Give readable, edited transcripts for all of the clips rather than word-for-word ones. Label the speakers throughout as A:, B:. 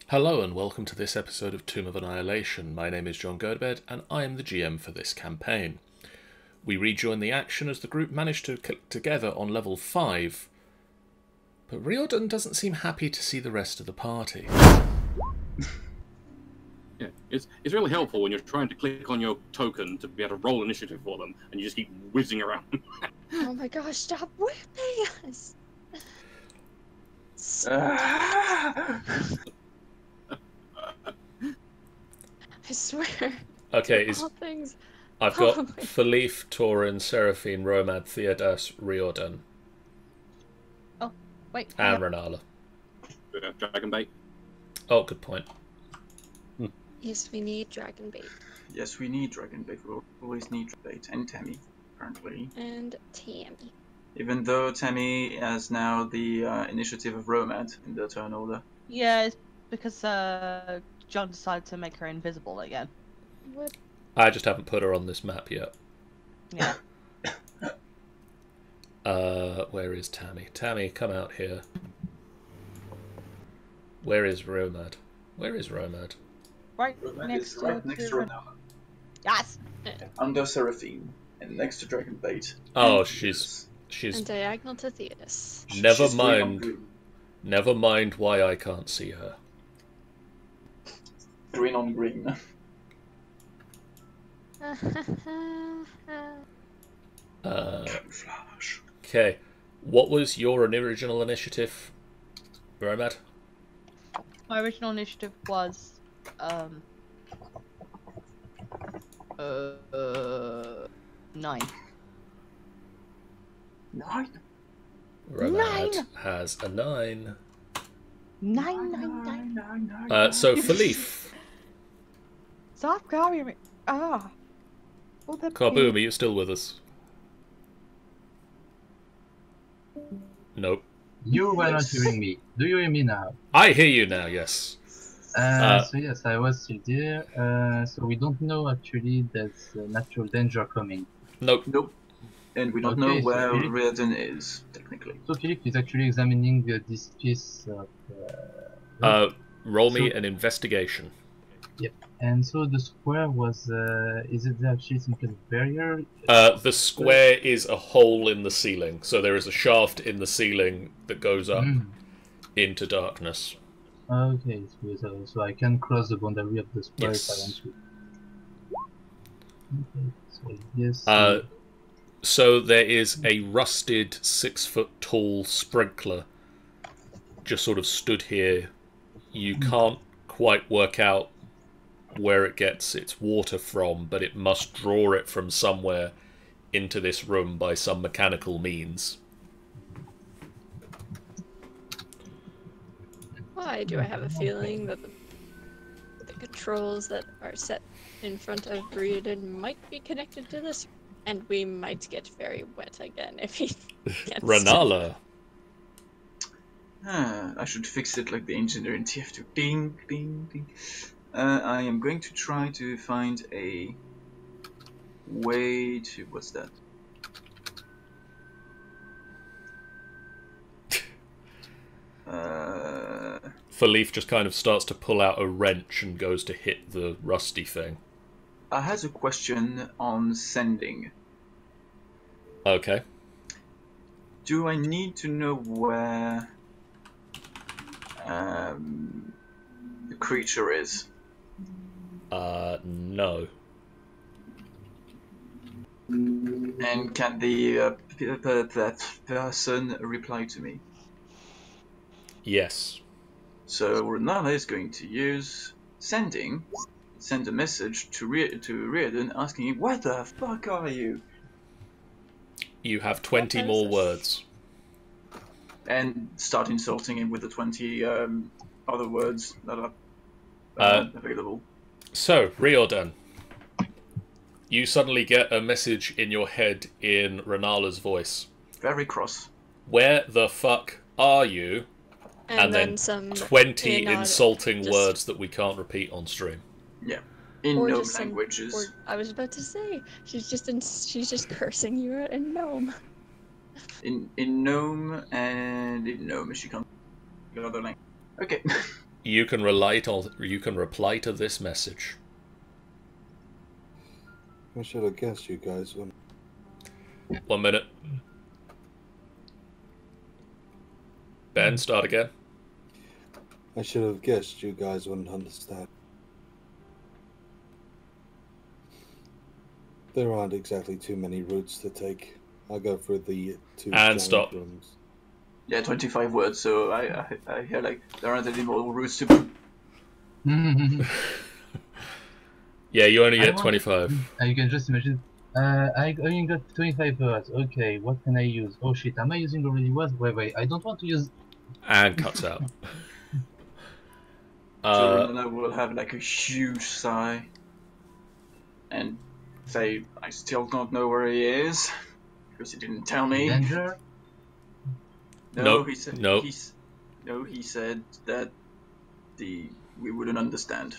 A: Hello and welcome to this episode of Tomb of Annihilation. My name is John Gerdbed and I am the GM for this campaign. We rejoin the action as the group managed to click together on level 5, but Riardon doesn't seem happy to see the rest of the party.
B: Yeah, it's really helpful when you're trying to click on your token to be able to roll initiative for them, and you just keep whizzing around.
C: Oh my gosh, stop whipping us! I swear.
A: Okay,
C: All things.
A: I've got Philippe, Torin, Seraphine, Romad, Theodas, Riardon.
C: Oh, wait.
A: And Renala.
B: Dragon bait.
A: Oh, good point.
C: Yes, we need dragon bait.
D: Yes, we need dragon bait. We'll always need bait. And Tammy, apparently.
C: And Tammy.
D: Even though Tammy has now the initiative of Romad in the turn order.
E: Yeah, it's because John decided to make her invisible again.
C: What?
A: I just haven't put her on this map yet.
E: Yeah.
A: Where is Tammy? Tammy, come out here. Where is Romad? Where is Romad?
E: Right
D: Romad
E: next
D: is
E: to
D: right next to Renala.
E: Yes.
D: Under Seraphine. And next to dragon bait.
A: Oh, she's
C: And diagonal to Theodas.
A: Never
D: She's green on
A: mind.
D: green.
A: Never mind why I can't see her.
D: Green on green. Camouflage.
A: Okay, what was your original initiative, Romad?
E: My original initiative was 9.
D: 9?
A: Romad
E: 9.
A: has a 9.
E: 9.
A: So Philippe,
E: Stop grabbing me. Ah. Oh, the
A: Carboom, are you still with us? Nope.
F: You were not hearing me. Do you hear me now?
A: I hear you now, yes.
F: So yes, I was still there. So we don't know actually there's a natural danger coming.
A: Nope.
D: Nope. And we don't
F: Okay,
D: know
F: so
D: where
F: Philippe-
D: Riardon is, technically.
F: So Philip is actually examining this piece of...
A: Roll me an investigation.
F: And so the square was... is it actually some kind of barrier?
A: The square is a hole in the ceiling, so there is a shaft in the ceiling that goes up into darkness.
F: Okay, so I can cross the boundary of the square
A: Yes.
F: if I want to. Okay, so yes...
A: So there is a rusted 6-foot-tall sprinkler just sort of stood here. You can't quite work out where it gets its water from, but it must draw it from somewhere into this room by some mechanical means.
C: Why do I have a feeling that the controls that are set in front of Riardon might be connected to this? And we might get very wet again if he gets
A: Renala.
D: I should fix it like the engineer in TF2. Ding, ding, ding. I am going to try to find a way to... What's that?
A: Philippe just kind of starts to pull out a wrench and goes to hit the rusty thing.
D: I had a question on sending.
A: Okay.
D: Do I need to know where the creature is?
A: No.
D: And can the that person reply to me?
A: Yes.
D: So Renala is going to use send a message to Riardon asking him, "Where the fuck are you?"
A: You have 20 more words.
D: And start insulting him with the 20 other words that are available.
A: So, Riardon, you suddenly get a message in your head in Renala's voice.
D: Very cross.
A: Where the fuck are you? And then
C: some
A: 20
C: in,
A: insulting
C: just-
A: words that we can't repeat on stream.
D: Yeah. In
C: or
D: gnome
C: just some-
D: languages.
C: or I was about to say she's just cursing you in gnome.
D: In gnome and in gnome she can't the other language. Okay.
A: You can reply to this message.
G: I should have guessed you guys wouldn't.
A: 1 minute. Ben, start again.
G: I should have guessed you guys wouldn't understand. There aren't exactly too many routes to take. I'll go for the two
A: And
G: giant
A: stop.
G: rooms.
D: Yeah, 25 words, so I hear like there aren't any more routes to...
A: Yeah, you only
F: I
A: get
F: want-
A: 25.
F: You can just imagine. I only got 25 words. Okay, what can I use? Oh shit, am I using already words? Wait, I don't want to use.
A: And cuts out.
D: Children and I will have like a huge sigh and say, I still don't know where he is because he didn't tell me.
F: Danger?
D: No,
A: Nope,
D: he said
A: nope.
D: he said that we wouldn't understand.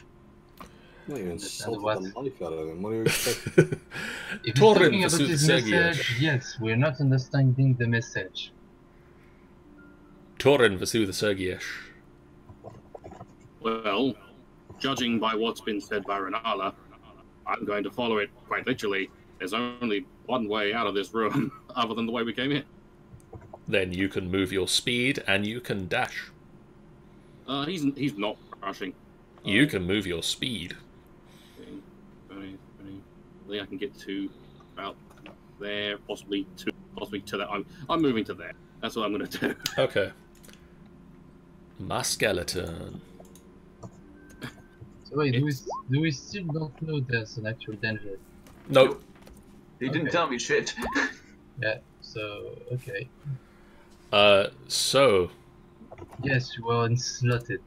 G: Well, you
F: Understand
G: insulted
F: what?
G: the life out of him. What do you expect?
F: If he's
A: Torin
F: talking about
A: versus
F: his
A: Sergius.
F: message, yes, we're not understanding the message.
A: Torin Vasuda Sergiesh.
B: Well, judging by what's been said by Renala, I'm going to follow it quite literally. There's only one way out of this room, other than the way we came in.
A: Then you can move your speed and you can dash.
B: He's not rushing.
A: You can move your speed.
B: 20. I think I can get to about there, possibly to that. I'm moving to there. That's what I'm going to do.
A: Okay. My skeleton.
F: So wait, do we still don't know there's an actual danger?
A: Nope.
D: He didn't
F: Okay.
D: tell me shit.
F: Yeah, so, okay.
A: So,
F: Yes, you were slotted.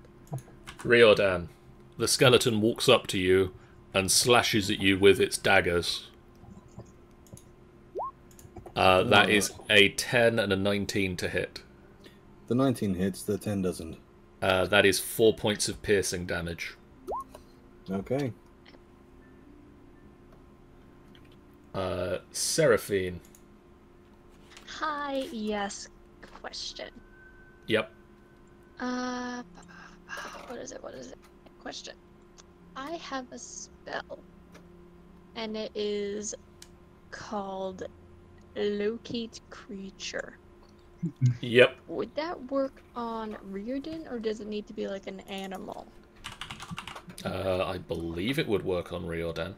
A: Riordan, the skeleton walks up to you and slashes at you with its daggers. That is a 10 and a 19 to hit.
G: The 19 hits, the 10 doesn't.
A: That is 4 points of piercing damage.
G: Okay.
A: Seraphine.
C: Hi, yes, question.
A: Yep.
C: What is it? Question. I have a spell, and it is called Locate Creature.
A: Yep.
C: Would that work on Riardon, or does it need to be like an animal?
A: I believe it would work on Riordan.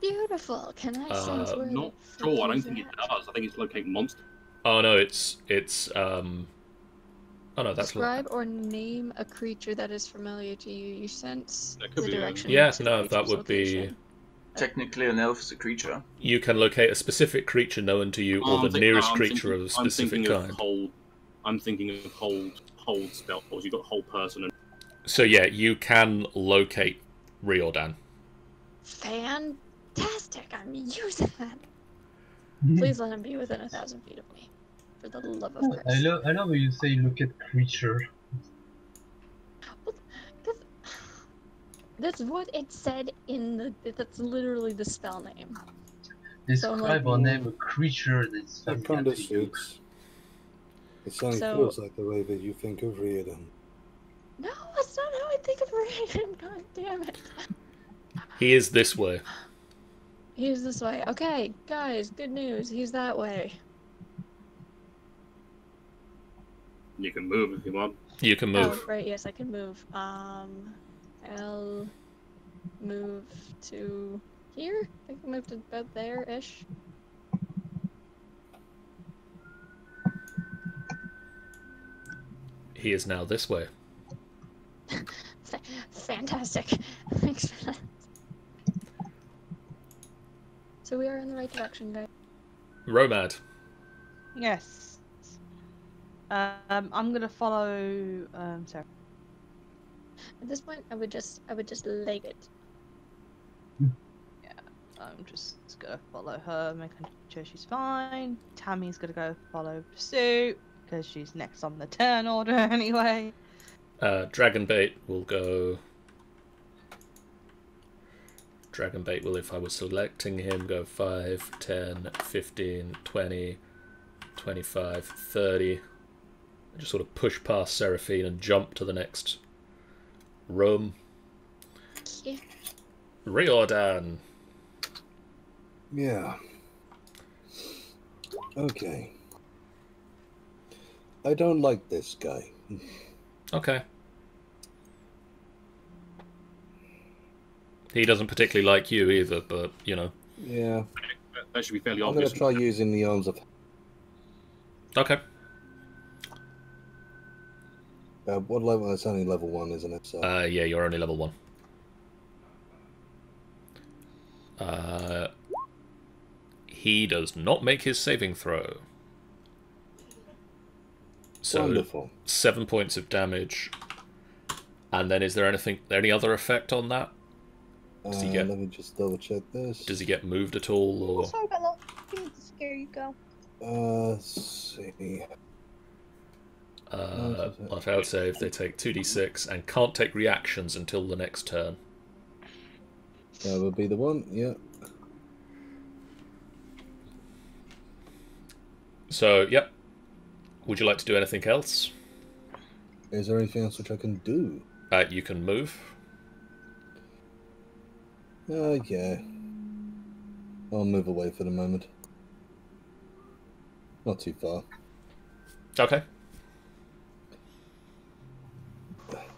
C: Beautiful. Can I sense where
B: Not
C: the
B: sure. I don't
C: is
B: think it
C: at?
B: does. I think it's locate monster.
A: Oh no, it's Oh no, that's
C: Describe or name a creature that is familiar to you. You sense
B: That could
C: the
B: be,
C: direction.
A: Yeah,
C: to the
A: no, that
C: creature's
A: would be.
C: location.
D: Technically, an elf is a creature.
A: You can locate a specific creature known to you, or the nearest creature of a specific kind.
B: I'm thinking of hold spell. Or you got hold person. And
A: So yeah, you can locate Riordan.
C: Fantastic! I'm using that. Please let him be within 1,000 feet of me, for the love of
F: I
C: Christ.
F: love when you say look at creature.
C: That's what it said in the. That's literally the spell name.
F: Describe or name a creature that's
G: That
F: familiar
G: kind of
F: to you.
G: suits. It certainly
C: So-
G: feels like the way that you think of Riordan.
C: No, that's not how I think of Raiden. God damn it.
A: He is this way.
C: He's this way. Okay, guys, good news. He's that way.
B: you can move if you want.
A: You can move.
C: Oh, right. Yes, I can move. I'll move to here. I can move to about there-ish.
A: He is now this way.
C: Fantastic. Thanks for that. So we are in the right direction, guys.
A: Romad.
E: Yes. I'm gonna follow Sarah.
C: At this point, I would just leg it.
E: I'm just gonna follow her, making sure she's fine. Tammy's gonna go follow Pursuit, because she's next on the turn order anyway.
A: Dragonbait will go. Dragonbait will, if I was selecting him, go 5, 10, 15, 20, 25, 30. And just sort of push past Seraphine and jump to the next room.
C: Yeah.
A: Riordan.
G: Yeah. Okay. I don't like this guy.
A: Okay. He doesn't particularly like you either, but, you know.
G: Yeah.
B: That should be fairly
G: I'm going
B: obvious.
G: to try using the arms of...
A: Okay.
G: what level? It's only level 1, isn't it? So.
A: Yeah, you're only level 1. He does not make his saving throw. So,
G: Wonderful.
A: 7 points of damage. And then is there any other effect on that? Does he get,
G: let me just double check this.
A: does he get moved at all, or?
E: Sorry, Bella. Didn't mean to scare you, girl.
G: Let's see.
A: On failed save, they take 2d6 and can't take reactions until the next turn.
G: That would be the one, yeah.
A: So, yep. Would you like to do anything else?
G: Is there anything else which I can do?
A: You can move.
G: Yeah. I'll move away for the moment. Not too far.
A: Okay.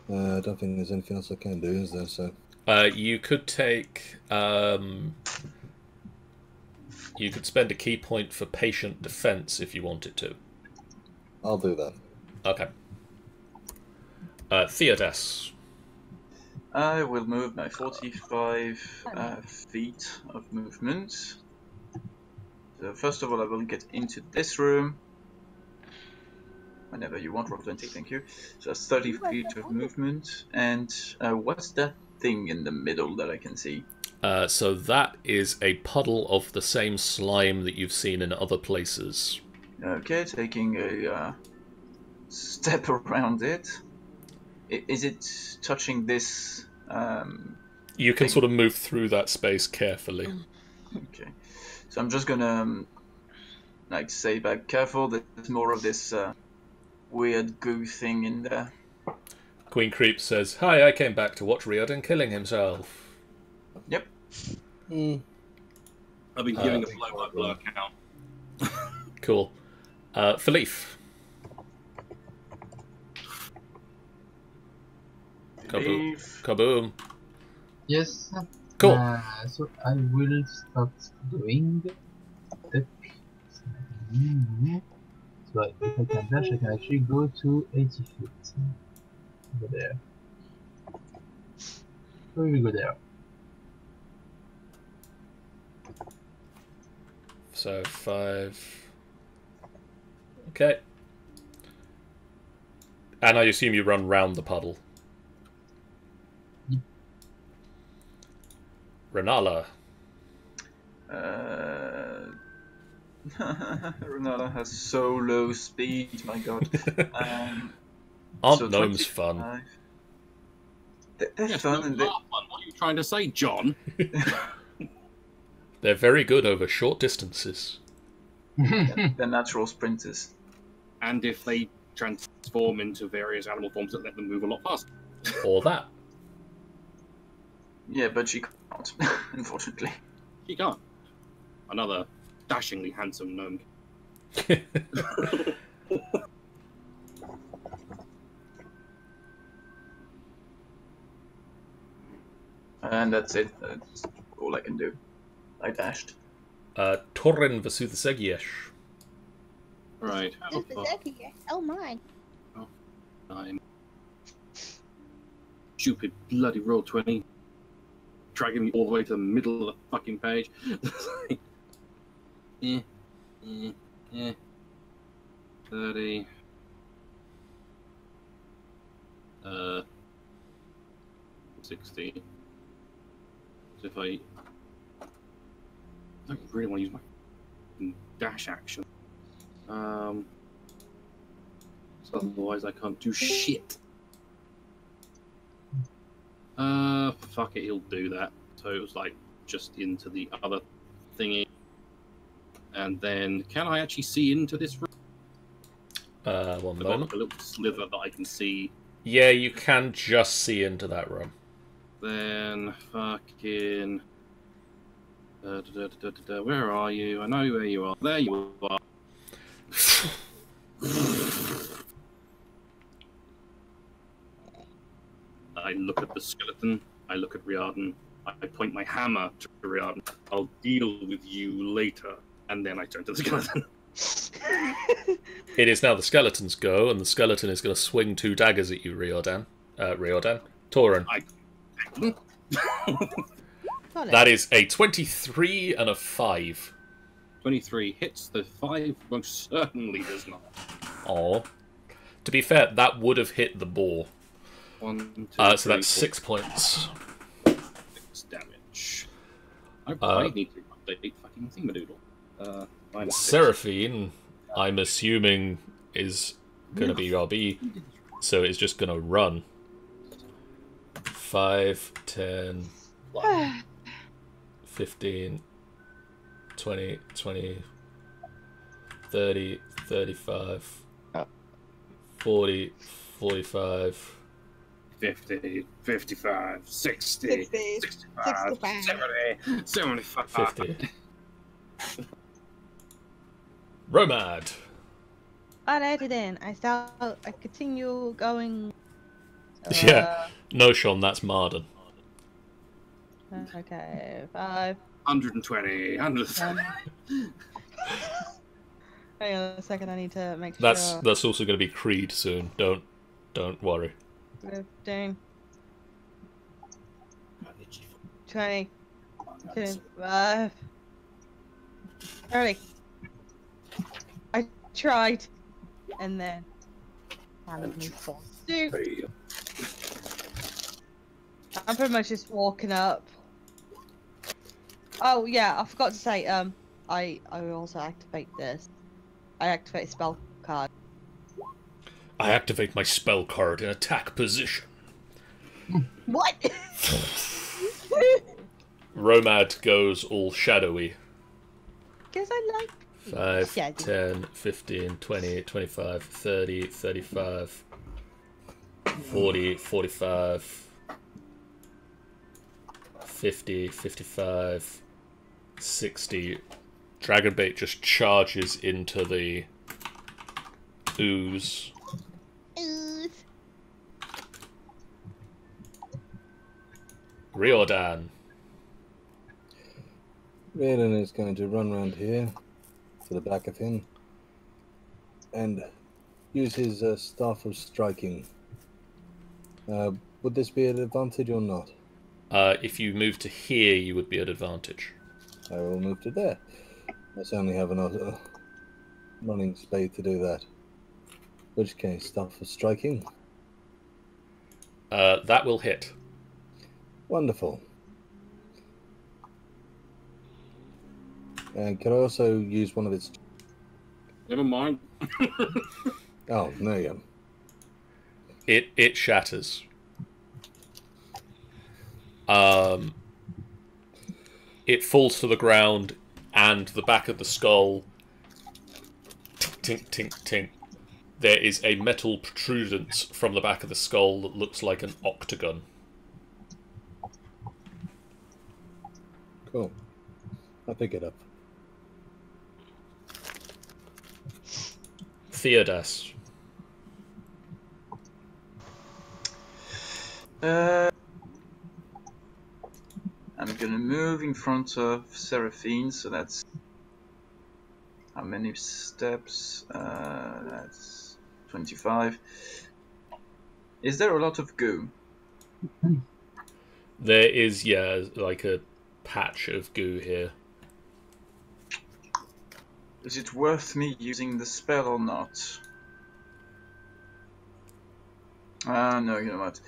G: I don't think there's anything else I can do, is there? So.
A: You could take... you could spend a key point for patient defense if you wanted to.
G: I'll do that.
A: Okay. Theodas.
D: I will move my 45 feet of movement. So first of all, I will get into this room. Whenever you want, roll 20, thank you. So that's 30 feet of movement. And what's that thing in the middle that I can see?
A: So that is a puddle of the same slime that you've seen in other places.
D: Okay, taking a step around it. Is it touching this?
A: You can sort of move through that space carefully.
D: Okay, so I'm just gonna like say back, careful. There's more of this weird goo thing in there.
A: Queen Creep says, "Hi, I came back to watch Riardon killing himself."
D: Yep.
B: I've been giving a blow-by-blow account.
A: Cool. Philippe. Kaboom. Kaboom.
F: Yes.
A: Cool.
F: So I will start doing the so if I can dash, I can actually go to 80 feet. Go there. So we will go there.
A: So 5. Okay. And I assume you run round the puddle.
F: Yep.
A: Renala.
D: Renala has so low speed, my god.
A: Aren't
D: so
A: gnomes
D: 25.
A: fun?
D: They're
B: Yes,
D: fun
B: no,
D: and
B: are fun. What are you trying to say, John?
A: They're very good over short distances.
D: they're natural sprinters.
B: And if they transform into various animal forms that let them move a lot faster.
A: Or that.
D: Yeah, but she can't, unfortunately.
B: She can't. Another dashingly handsome gnome.
D: And that's it. That's all I can do. I dashed.
A: Torren Vasuthasegiyesh.
B: Right.
E: Oh my.
B: 9. Stupid bloody roll 20. Dragging me all the way to the middle of the fucking page. eh. 30. 60. So if I don't really want to use my dash action. So otherwise I can't do shit. Fuck it, he'll do that. So it was like just into the other thingy. And then, can I actually see into this room?
A: One
B: I've got
A: moment.
B: like a little sliver that I can see
A: Yeah, you can just see into that room.
B: Then fucking. Where are you? I know where you are. There you are. I look at the skeleton. I look at Riardon. I point my hammer to Riardon. I'll deal with you later. And then I turn to the skeleton.
A: It is now the skeleton's go, and the skeleton is going to swing 2 daggers at you, Riordan. Tauren. That is a 23 and a 5.
B: 23 hits. The 5 most certainly does not.
A: Oh. To be fair, that would have hit the boar.
B: 1, 2,
A: So
B: 3,
A: that's 6 points.
B: 6 damage. I need to update fucking thingamadoodle.
A: Seraphine, I'm assuming, is going to be RB, so it's just going to run. 5, 10, 15, 20, 30, 35, 40, 45...
B: 50, 55, 60, 65, 70, 75.
A: 50. Romad.
E: I let it in. I continue going.
A: Yeah. No, Sean, that's Marden.
E: Okay, 5.
B: 120, 130.
E: Hang on a second, I need to make
A: That's
E: sure.
A: that's also going to be Creed soon. Don't worry.
E: 15. 20. 25. 30. I tried. And then handed me 4. I'm pretty much just walking up. Oh yeah, I forgot to say, I will also activate this. I activate a spell card.
A: I activate my spell card in attack position.
E: What?
A: Romad goes all shadowy.
E: Because I like
A: 5,
E: shadow.
A: 10, 15, 20, 25, 30, 35, 40, 45, 50, 55, 60. Dragonbait just charges into the ooze. Riordan.
G: Riardon is going to run around here to the back of him and use his staff of striking. Would this be an advantage or not?
A: If you move to here, you would be at advantage.
G: I will move to there. I certainly have another running spade to do that. Which case, staff of striking.
A: That will hit.
G: Wonderful. And can I also use one of its...
B: Never mind.
G: Oh, there you go.
A: It shatters. It falls to the ground, and the back of the skull... Tink, tink, tink, tink. There is a metal protrudence from the back of the skull that looks like an octagon.
G: Cool. I'll pick it up.
A: Theodas.
D: I'm gonna move in front of Seraphine, so that's how many steps? That's 25. Is there a lot of goo?
A: There is, yeah, like a patch of goo here.
D: Is it worth me using the spell or not? No, you know what?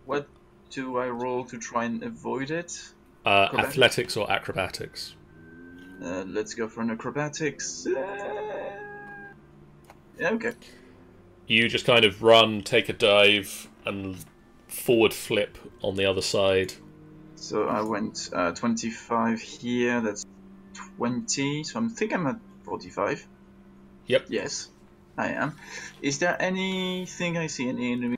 D: What do I roll to try and avoid it?
A: Athletics or acrobatics?
D: Let's go for an acrobatics. Yeah, okay.
A: You just kind of run, take a dive, and forward flip on the other side.
D: So I went 25 here, that's 20, so I think I'm at 45.
A: Yep.
D: Yes. I am. Is there anything I see? Any enemy?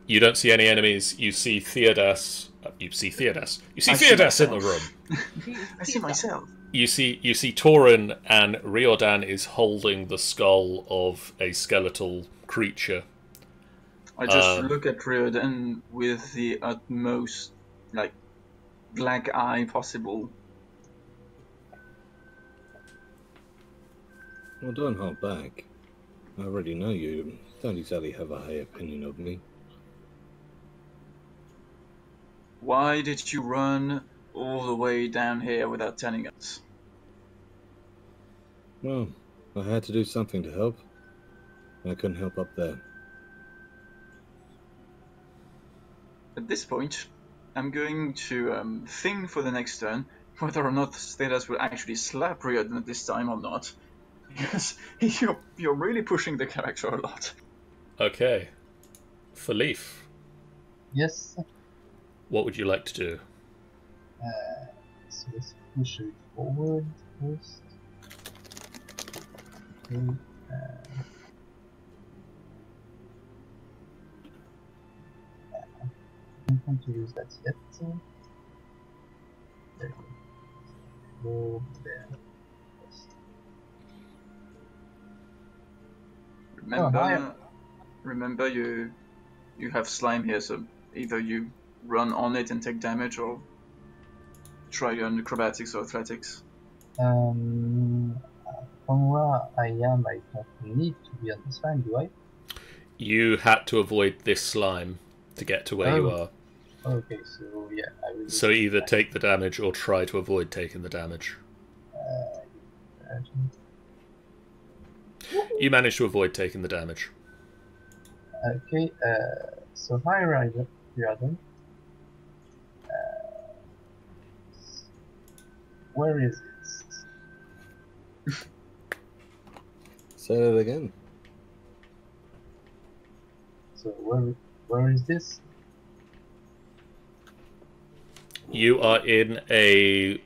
A: You don't see any enemies. You see Theodas. You see Theodas. You see
D: I see
A: Theodas in the
D: myself.
A: room.
D: I see myself.
A: You see Tauren, and Riordan is holding the skull of a skeletal creature.
D: I just look at Riardon with the utmost, like, black eye possible.
G: Well, don't hold back. I already know you don't exactly have a high opinion of me.
D: Why did you run all the way down here without telling us?
G: Well, I had to do something to help. I couldn't help up there.
D: At this point, I'm going to think for the next turn whether or not Theodas will actually slap Riardon at this time or not. Because you're really pushing the character a lot.
A: Okay. For Leaf,
F: Yes.
A: what would you like to do?
F: So let's push it forward first. Okay. I don't want to use that yet. There we go. Go there. First.
D: Remember you have slime here, so either you run on it and take damage, or try your acrobatics or athletics.
F: From where I am, I don't need to be on the slime, do I?
A: You had to avoid this slime to get to where you are.
F: Okay, so yeah, I will.
A: So either take the damage or try to avoid taking the damage. You managed to avoid taking the damage.
F: Okay, so hi Riardon. Where is it?
G: Say that again.
F: So where is this?
A: You are in a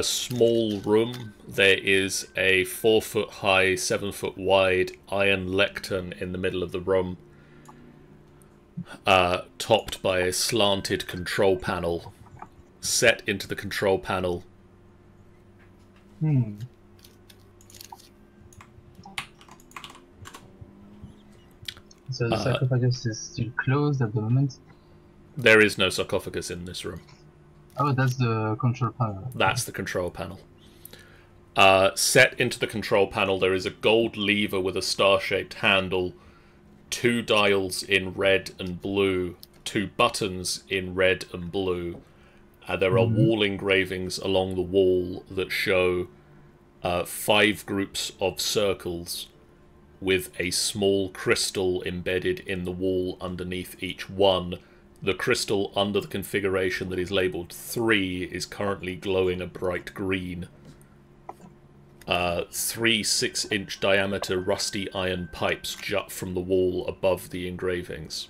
A: small room. There is a 4-foot high, 7-foot wide iron lectern in the middle of the room, topped by a slanted control panel. Set into the control panel.
F: So the sarcophagus is still closed at the moment?
A: There is no sarcophagus in this room.
F: Oh, that's the control panel.
A: That's the control panel. Set into the control panel, there is a gold lever with a star-shaped handle, 2 dials in red and blue, 2 buttons in red and blue. There are wall engravings along the wall that show 5 groups of circles with a small crystal embedded in the wall underneath each one. The crystal under the configuration that is labelled 3 is currently glowing a bright green. 3 6-inch diameter rusty iron pipes jut from the wall above the engravings.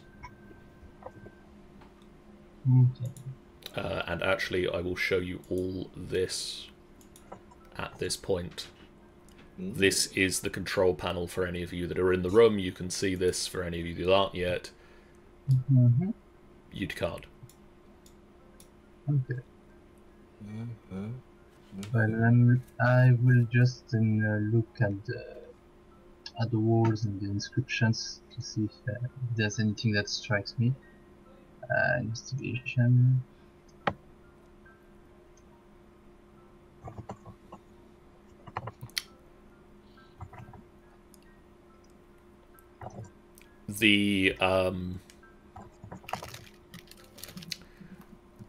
F: Okay.
A: And actually, I will show you all this at this point. This is the control panel for any of you that are in the room. You can see this. For any of you that aren't yet, you can't.
F: Okay. Well, then I will just look at the walls and the inscriptions to see if there's anything that strikes me. Investigation.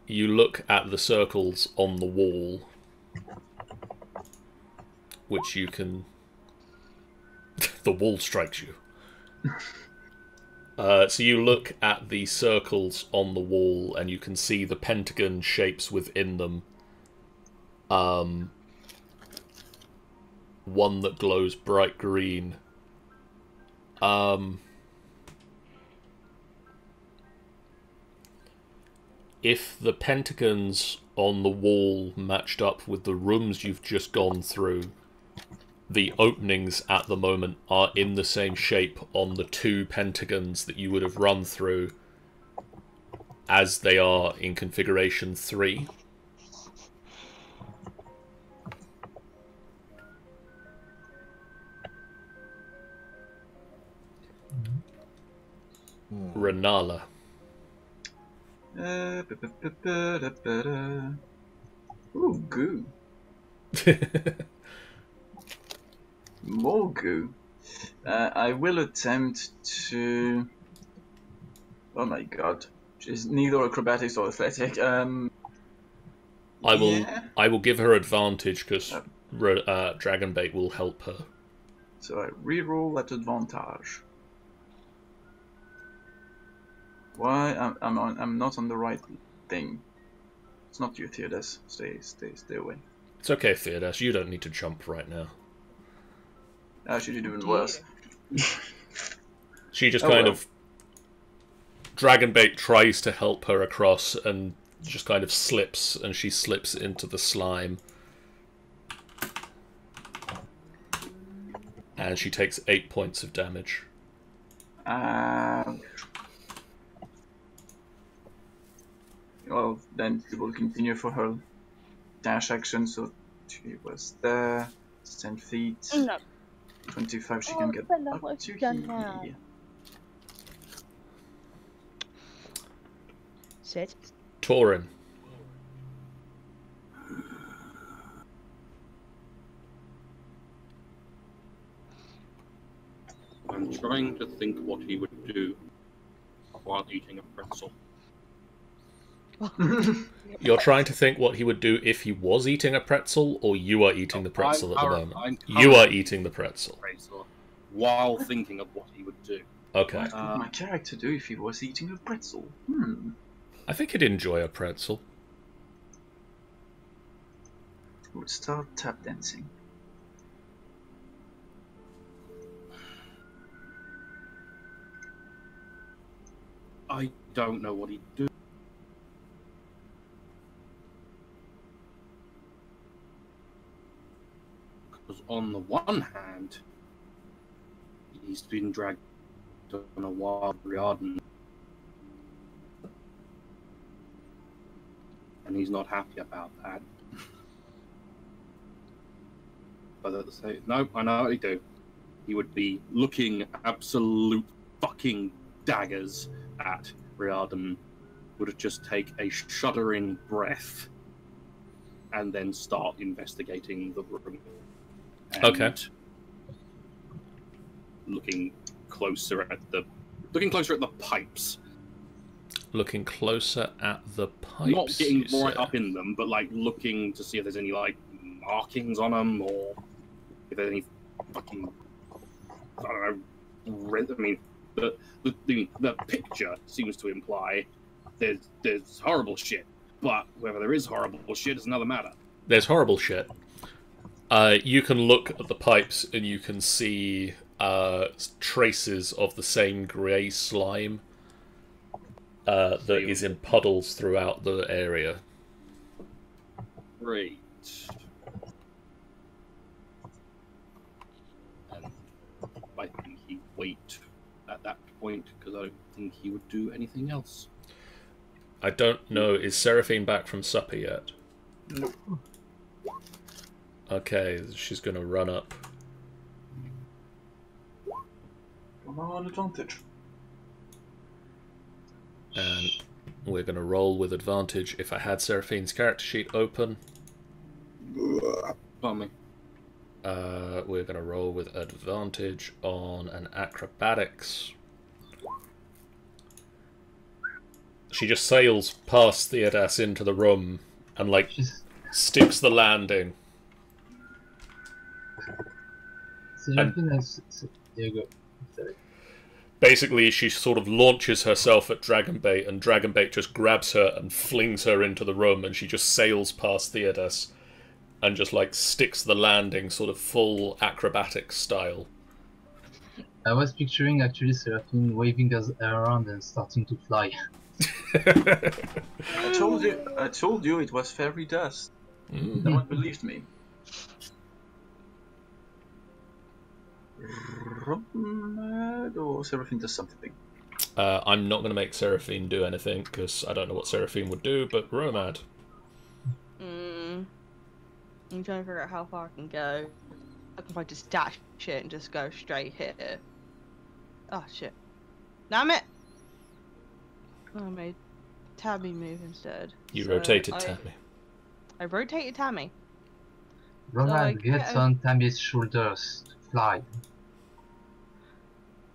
A: You look at the circles on the wall, which you can... the wall strikes you. So you look at the circles on the wall, and you can see the pentagon shapes within them. One that glows bright green. If the pentagons on the wall matched up with the rooms you've just gone through, the openings at the moment are in the same shape on the 2 pentagons that you would have run through as they are in configuration 3. Renala.
D: Ooh, goo. More goo. I will attempt to... Oh my god. She's neither acrobatics or athletic.
A: I will give her advantage because Dragonbait will help her.
D: So I reroll at advantage. Why? I'm not on the right thing. It's not you, Theodas. Stay away.
A: It's okay, Theodas. You don't need to jump right now.
D: Actually, you're doing worse.
A: She just kind of... Dragonbait tries to help her across and just kind of slips, and she slips into the slime. And she takes 8 points of damage.
D: Well, then it will continue for her dash action, so she was there. It's 10 feet.
E: No.
D: 25 she can get
E: Bella,
D: up
E: what
D: to
E: have you done now?
D: here.
E: Sit.
A: Tauren.
B: I'm trying to think what he would do while eating a pretzel.
A: You're trying to think what he would do if he was eating a pretzel, or you are eating the pretzel at the moment? You are eating the pretzel.
B: While thinking of what he would do.
A: Okay.
D: What would my character do if he was eating a pretzel?
A: I think he'd enjoy a pretzel.
D: Would start tap dancing.
B: I don't know what he'd do. Because on the one hand, he's been dragged on a wild Riardon, and he's not happy about that. But at the same, no, I know what he'd do. He would be looking absolute fucking daggers at Riardon, would just take a shuddering breath and then start investigating the room. And
A: okay.
B: Looking closer at the pipes.
A: Looking closer at the pipes.
B: Not getting right up in them, but like looking to see if there's any like markings on them, or if there's any fucking, I don't know. I mean, the picture seems to imply there's horrible shit, but whether there is horrible shit is another matter.
A: There's horrible shit. You can look at the pipes and you can see traces of the same grey slime that is in puddles throughout the area.
B: Great. And I think he'd wait at that point because I don't think he would do anything else.
A: I don't know. Is Seraphine back from supper yet?
D: Nope.
A: Okay, she's gonna run up.
D: Come on, advantage.
A: And we're gonna roll with advantage. If I had Seraphine's character sheet open,
B: Pardon me.
A: we're gonna roll with advantage on an acrobatics. She just sails past Theodas into the room and like sticks the landing.
F: Seraphine has... There you go. Sorry.
A: Basically, she sort of launches herself at Dragonbait, and Dragonbait just grabs her and flings her into the room, and she just sails past Theodas and just like sticks the landing, sort of full acrobatic style.
F: I was picturing actually Seraphine waving us around and starting to fly.
D: I told you it was fairy dust. No one believed me. or Seraphine does something?
A: I'm not going to make Seraphine do anything because I don't know what Seraphine would do, but Romad.
E: I'm trying to figure out how far I can go. I can probably just dash shit and just go straight here. Oh shit. Damn it! I made Tammy move instead.
A: You
E: So
A: rotated Tammy.
E: I rotated Tammy.
F: Ronald gets on Tammy's shoulders to fly.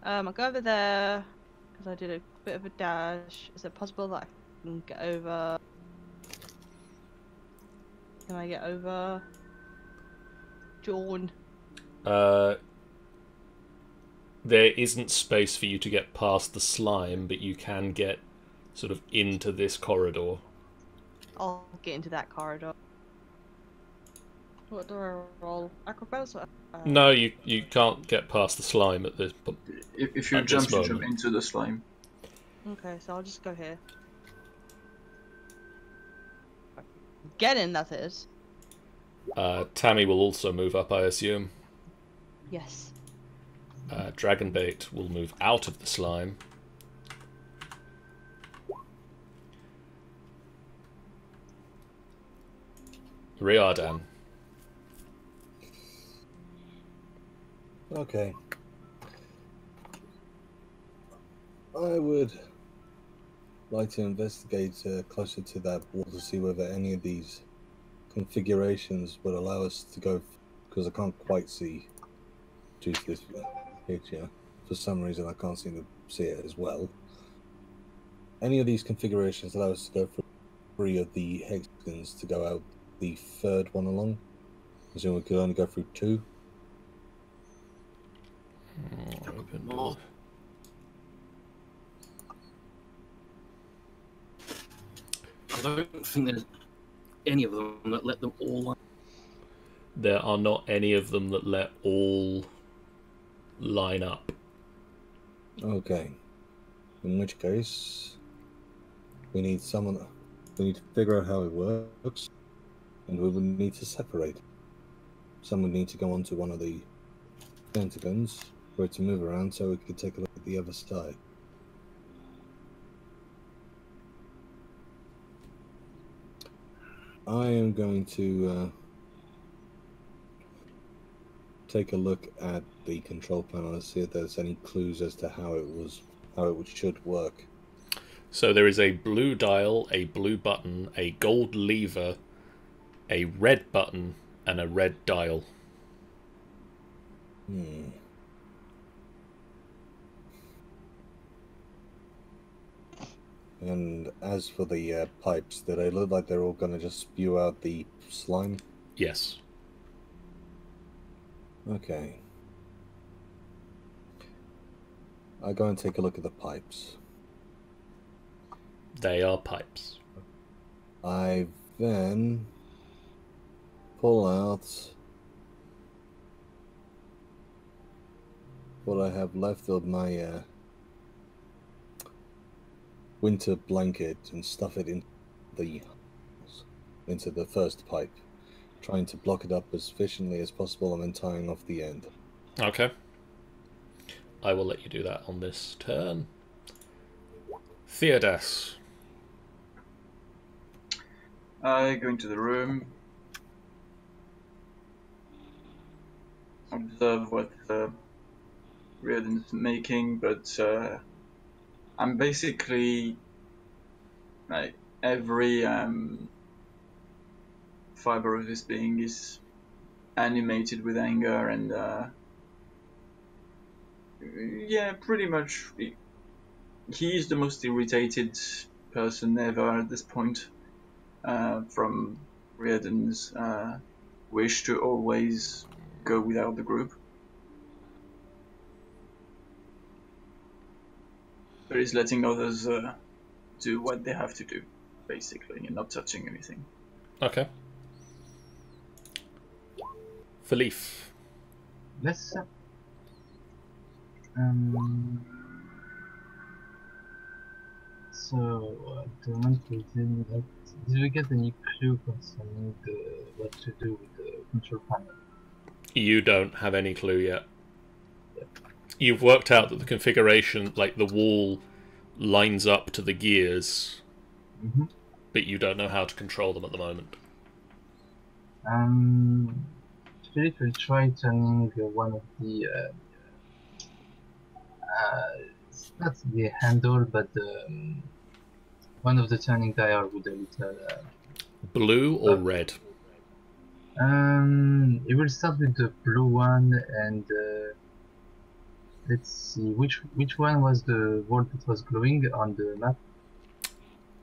E: I go over there because I did a bit of a dash. Is it possible that I can get over? Can I get over? John.
A: There isn't space for you to get past the slime, but you can get sort of into this corridor.
E: I'll get into that corridor. What do I roll? Acrobatics?
A: No, you can't get past the slime at this.
D: If you
A: At
D: jump,
A: this
D: you jump
A: moment.
D: into the slime.
E: Okay, so I'll just go here. Get in, that is.
A: Tammy will also move up, I assume.
E: Yes.
A: Dragonbait will move out of the slime. Riardon.
G: Okay. I would like to investigate closer to that wall to see whether any of these configurations would allow us to go, because I can't quite see due to this picture. For some reason, I can't seem to see it as well. Any of these configurations allow us to go through 3 of the hexagons to go out the 3rd one along. I assume we could only go through 2.
A: Open
B: More.
A: door.
B: I don't think there's any of them that let them all line.
A: There are not any of them that let all line up.
G: Okay. In which case, we need someone. We need to figure out how it works, and we would need to separate. Someone would need to go onto one of the pentagons for it to move around, so we could take a look at the other side. I am going to take a look at the control panel and see if there's any clues as to how it should work.
A: So there is a blue dial, a blue button, a gold lever, a red button, and a red dial.
G: And as for the pipes, do they look like they're all going to just spew out the slime?
A: Yes.
G: Okay. I go and take a look at the pipes.
A: They are pipes.
G: I then pull out what I have left of my winter blanket and stuff it into the first pipe, trying to block it up as efficiently as possible and then tying off the end.
A: Okay. I will let you do that on this turn. Theodas.
D: I go into the room, observe what Riardon's making, but I'm basically like every fiber of his being is animated with anger, and yeah, pretty much he is the most irritated person ever at this point. From Riardon's wish to always go without the group. But he's letting others do what they have to do, basically, and not touching anything.
A: Okay. Philippe.
F: Yes, sir. So, at the moment we didn't get... Did we get any clue concerning what to do with the control panel?
A: You don't have any clue yet. You've worked out that the configuration, like the wall, lines up to the gears, but you don't know how to control them at the moment.
F: Philip will try turning one of the it's not the handle, but one of the turning dial with a little
A: Blue or red?
F: It will start with the blue one, and let's see which one was the wall that was glowing on the map.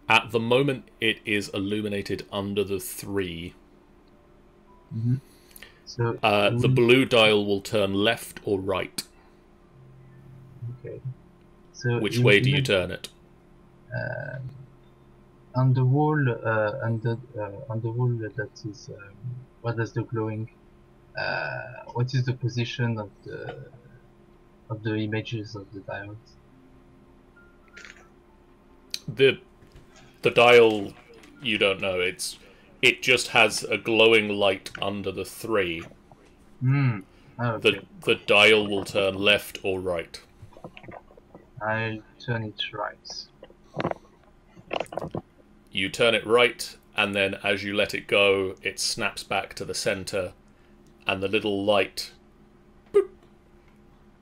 A: At the moment, it is illuminated under the 3.
F: So
A: the blue dial will turn left or right.
F: Okay. So
A: which way do you turn it?
F: On the wall, on the wall that is what is the glowing? What is the position of the images of the dials?
A: The dial, you don't know. It just has a glowing light under the 3.
F: Okay.
A: The dial will turn left or right.
F: I'll turn it right.
A: You turn it right, and then as you let it go, it snaps back to the center, and the little light boop,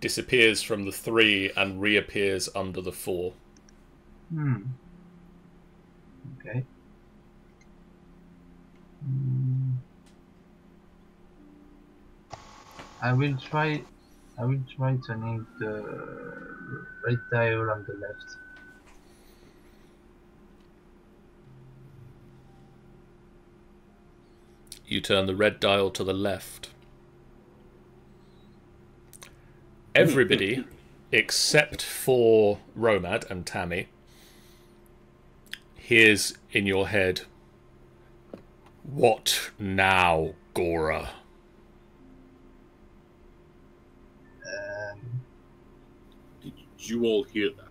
A: disappears from the 3 and reappears under the 4.
F: Okay. I will try turning the red dial on the left.
A: You turn the red dial to the left. Everybody, except for Romad and Tammy, hears in your head, "What now, Gora?"
B: Did you all hear that?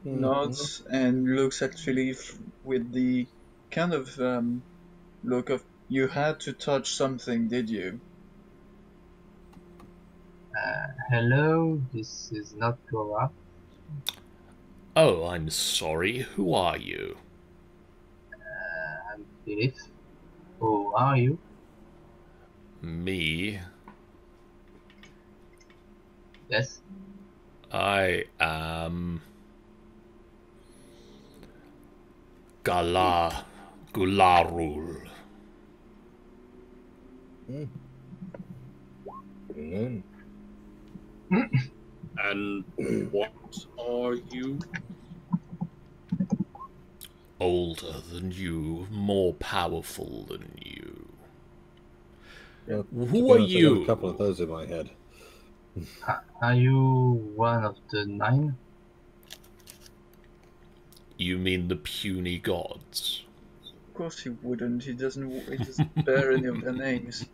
D: Nods and looks actually with the kind of look of, you had to touch something, did you?
F: Hello, this is not Gora.
A: Oh, I'm sorry. Who are you?
F: I'm Philip. Who are you?
A: Me?
F: Yes.
A: I am Gularul.
B: And what are you?
A: Older than you, more powerful than you.
G: Yeah,
A: Who are
G: I got
A: you?
G: a couple of those in my head.
F: Are you one of the 9?
A: You mean the puny gods?
D: Of course he wouldn't. He doesn't bear any of their names.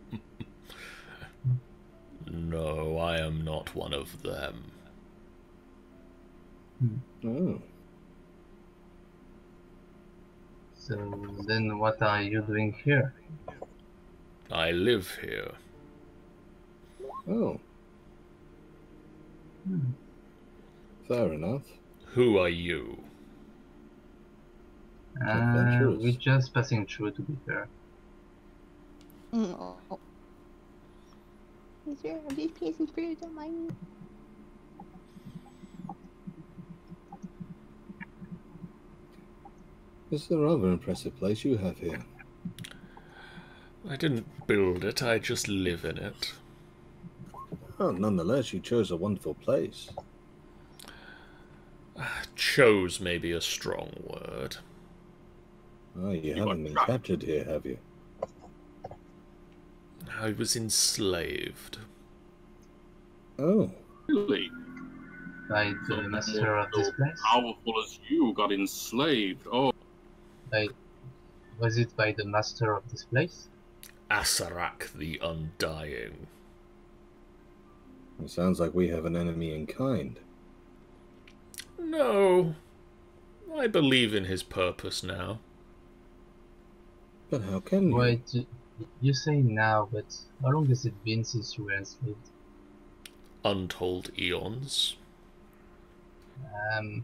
A: No, I am not one of them.
G: Oh.
F: So then what are you doing here?
A: I live here.
G: Oh. Fair enough.
A: Who are you?
G: Adventurous.
F: We're just passing through, to be fair.
E: Oh. Is there a these pieces for you? Don't mind me.
G: This is a rather impressive place you have here.
A: I didn't build it, I just live in it.
G: Oh, nonetheless, you chose a wonderful place.
A: Chose may be a strong word.
G: Oh, you haven't been captured here, have you?
A: I was enslaved.
G: Oh.
B: Really?
F: By the master of this place?
B: Powerful as you got enslaved. Oh,
F: Was it by the master of this place?
A: Asarak the Undying.
G: It sounds like we have an enemy in kind.
A: No. I believe in his purpose now.
G: But how can you?
F: Wait, you say now, but how long has it been since you were enslaved?
A: untold eons.
F: And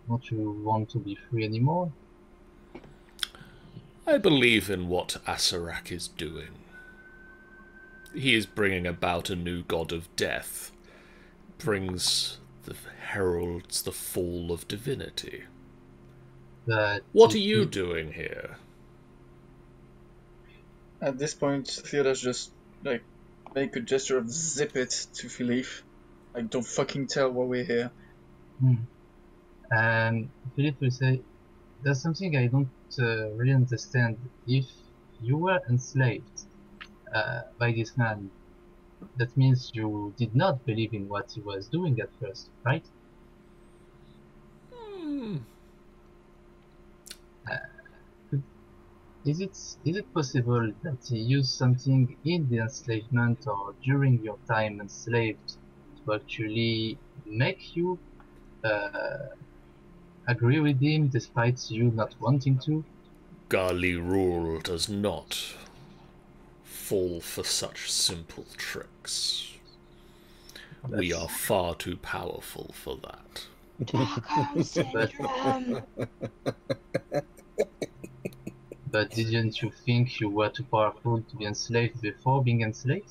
F: don't you want to be free anymore?
A: I believe in what Asarak is doing. He is bringing about a new god of death, heralds the fall of divinity.
F: But
A: What are you doing here?
D: At this point, Theodas just like make a gesture of zip it to Philippe. Like, don't fucking tell why we're here.
F: And Philip will say, there's something I don't really understand. If you were enslaved by this man, that means you did not believe in what he was doing at first, right? Is it possible that he used something in the enslavement or during your time enslaved to actually make you agree with him despite you not wanting to?
A: Gali rule does not fall for such simple tricks. We are far too powerful for that.
F: But didn't you think you were too powerful to be enslaved before being enslaved?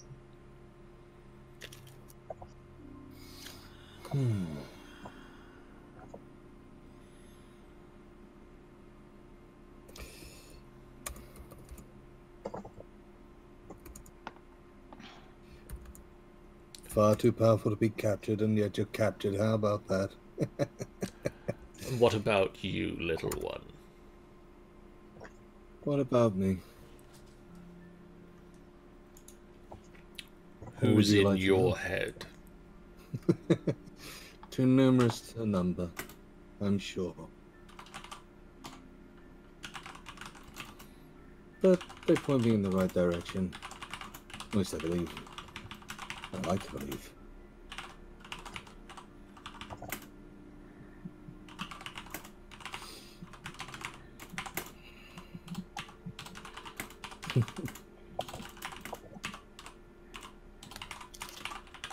G: Far too powerful to be captured, and yet you're captured. How about that?
A: What about you, little one?
G: What about me?
A: Who's in your head?
G: Too numerous to number, I'm sure. But they point me in the right direction. At least I believe. I like to believe.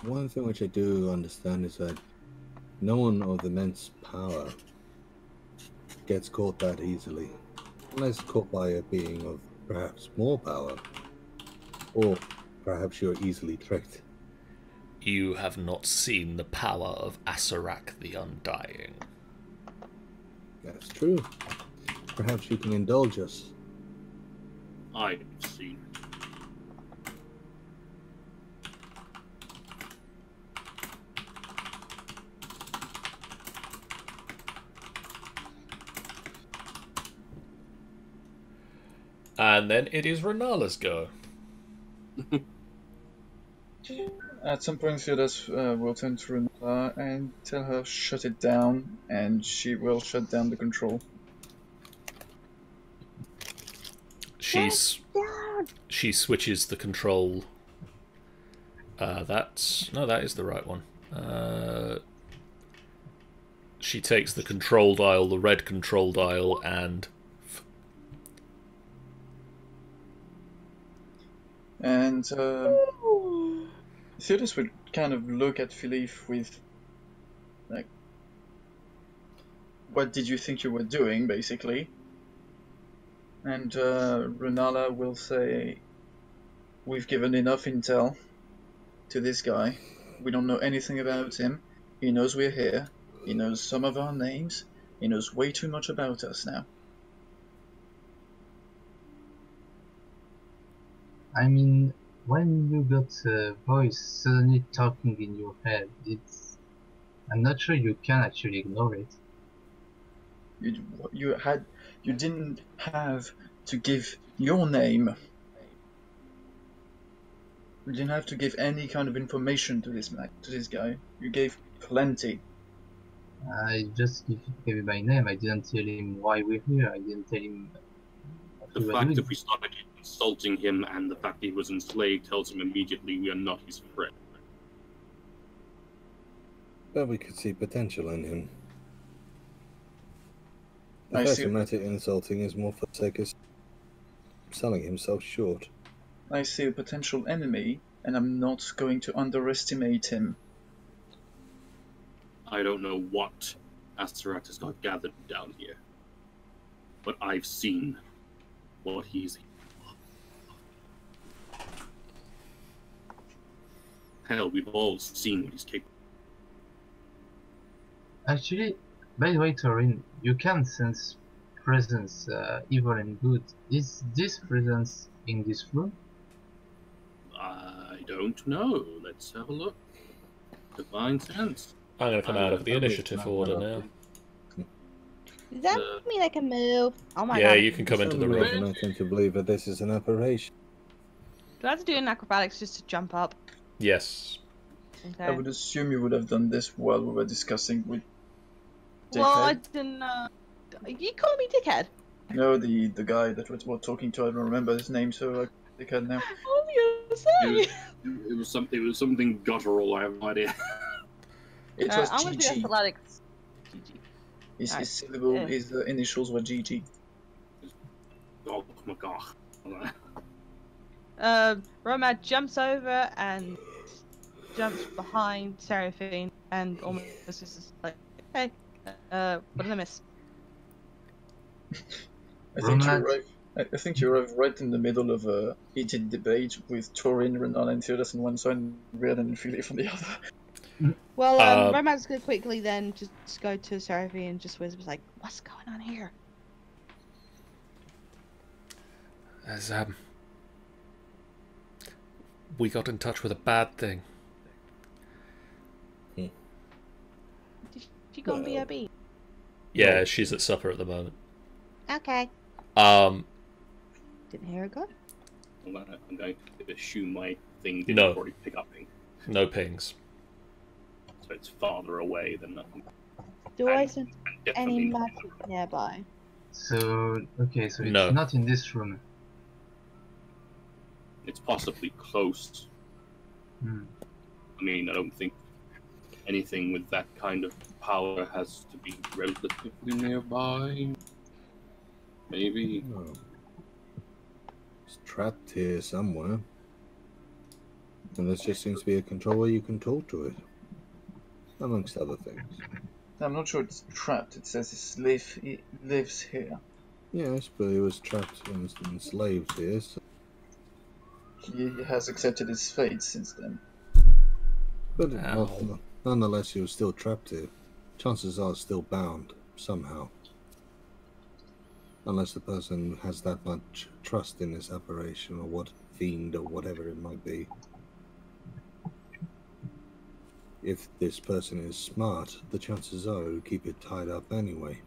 G: One thing which I do understand is that no one of immense power gets caught that easily, unless caught by a being of perhaps more power, or perhaps you're easily tricked.
A: You have not seen the power of Asarak the Undying.
G: That's true. Perhaps you can indulge us.
B: I've seen.
A: And then it is Renala's go.
D: At some point, Theodas will turn to Renala and tell her shut it down, and she will shut down the control.
A: She switches the control. That is the right one. She takes the control dial, the red control dial, and
D: Theodas would kind of look at Philippe with, like, what did you think you were doing, basically? And Renala will say, we've given enough intel to this guy. We don't know anything about him. He knows we're here. He knows some of our names. He knows way too much about us now.
F: I mean, when you got a voice suddenly talking in your head, I'm not sure you can actually ignore it.
D: You didn't have to give your name. You didn't have to give any kind of information to this guy. You gave plenty.
F: I just gave him my name. I didn't tell him why we're here. I didn't tell him what
B: The
F: we were
B: fact
F: doing.
B: that we started insulting him and the fact that he was enslaved tells him immediately we are not his friend.
G: But we could see potential in him. The
D: I
G: fact
D: see.
G: of the matter, insulting is more for the sake of selling himself short.
D: I see a potential enemy, and I'm not going to underestimate him.
B: I don't know what Astarak has got gathered down here, but I've seen what he's. Hell, we've all seen what he's capable.
F: Actually, by the way, Torin, you can sense presence, evil and good. Is this presence in this room?
B: I don't know. Let's have a look. Divine sense.
A: I'm going to come out of the initiative order now.
E: Does that mean I can move? Oh my
A: Yeah,
E: god.
A: you can come into the
G: Some
A: room.
G: reason I tend to believe that this is an aberration.
E: Do I have to do an acrobatics just to jump up?
A: Yes.
E: Okay.
D: I would assume you would have done this while we were discussing with
E: Well, I
D: Dickhead.
E: didn't. You call me dickhead?
D: No, the guy that we were talking to, I don't remember his name, so I Dickhead now.
E: What were you gonna say?
B: It was something guttural. I have no idea.
D: It was
E: I'm gonna do
D: GG.
E: athletics. GG.
D: His
E: Alright.
D: syllable,
E: Yeah.
D: his initials were GG.
B: Oh my god.
E: Romad jumps over and jumps behind Seraphine and almost is just like, hey, what did I miss?
D: I think you arrive right in the middle of a heated debate with Torin, Renan, and Theodas on one side, and Riardon and Philip on the other.
E: Well, Romad's gonna quickly then just go to Seraphine and just whispers like, what's going on here?
A: As we got in touch with a bad thing.
E: Did she go on B.O.B.?
A: Yeah, she's at supper at the moment.
E: Okay.
A: Um,
E: Didn't hear her go.
B: I'm going to assume my thing didn't
A: No.
B: already pick up ping,
A: no pings.
B: so it's farther away than nothing.
E: Do I sense
B: And
E: any
B: definitely
E: magic nearby?
F: So, okay, so it's
A: No.
F: not in this room.
B: it's possibly close.
F: Hmm.
B: I mean, I don't think anything with that kind of power has to be relatively nearby. Maybe.
G: Oh. It's trapped here somewhere. And there just seems to be a controller you can talk to it. Amongst other things.
D: I'm not sure it's trapped, it says it lives here.
G: Yes, but he was trapped and enslaved here, so...
D: He has accepted his fate since then.
G: But
A: Ow.
G: nonetheless, he was still trapped here. Chances are still bound, somehow. Unless the person has that much trust in this apparition, or what fiend, or whatever it might be. If this person is smart, the chances are he'll keep it tied up anyway.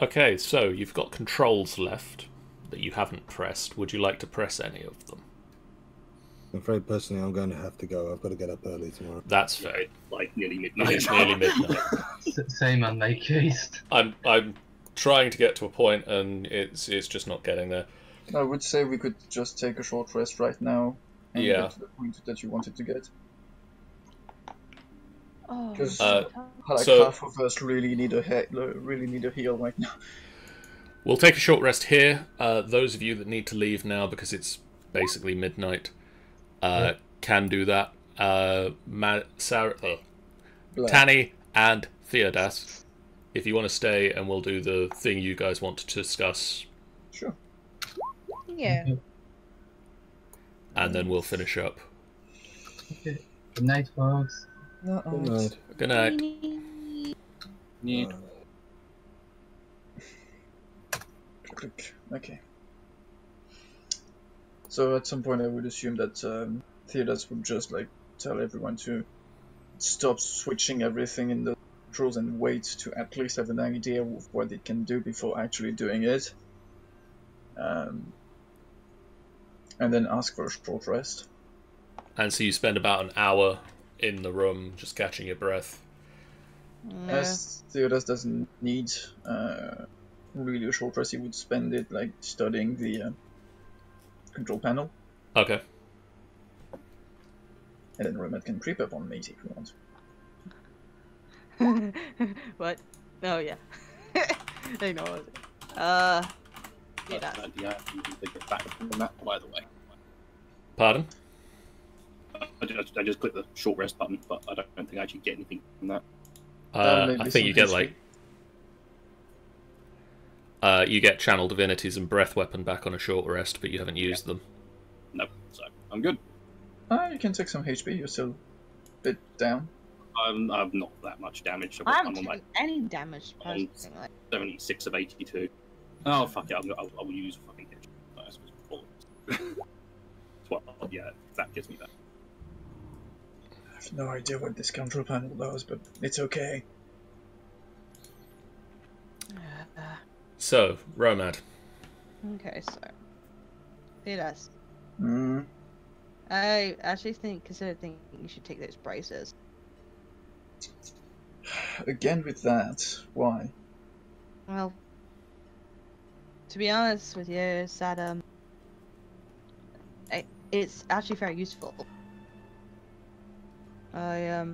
A: Okay, so you've got controls left that you haven't pressed. Would you like to press any of them?
G: I'm afraid personally I'm going to have to go. I've got to get up early tomorrow.
A: That's fair.
B: It's like nearly midnight.
A: It's nearly midnight.
F: Same on my case.
A: I'm trying to get to a point, and it's just not getting there.
D: I would say we could just take a short rest right now and
A: Yeah.
D: get to the point that you wanted to get.
E: Oh,
D: Because
A: Uh,
D: like
A: so-
D: half of us really need a heal right now.
A: We'll take a short rest here. Those of you that need to leave now because it's basically midnight can do that. Tanny and Theodas, if you want to stay, and we'll do the thing you guys want to discuss,
D: Sure.
E: yeah.
A: and then we'll finish up.
F: Okay. Good night, folks.
D: No,
G: Good night.
A: Good night.
B: Yeah.
D: Click. Okay. So at some point I would assume that Theodas would just like tell everyone to stop switching everything in the controls and wait to at least have an idea of what it can do before actually doing it. And then ask for a short rest.
A: And so you spend about an hour in the room just catching your breath.
E: Yeah.
D: As Theodas doesn't need really a short rest, he would spend it like studying the control panel,
A: Okay.
D: and then Romat can creep up on me if you want.
E: What? Oh yeah. I know. Yeah.
B: Yeah, you can take it back from that, by the way.
A: Pardon?
B: I just click the short rest button, but I don't think I actually get anything from that.
F: Maybe
A: I think you
F: some
A: get
F: HP.
A: like you get channel divinities and breath weapon back on a short rest, but you haven't used them.
B: No, so I'm good.
F: You can take some HP. You're still a bit down.
B: I'm not that much damage.
E: I
B: I'm
E: haven't
B: on like
E: taken any damage.
B: on
E: Surprisingly.
B: 76 of 82. Oh fuck it, I'll use fucking dice. Well, yeah, that gives me that.
F: I have no idea what this control panel does, but it's okay.
A: So, Romad.
E: Okay, so yes,
F: Hmm.
E: I actually think you should take those braces.
F: Again with that. Why?
E: Well, to be honest with you, is that it's actually very useful. I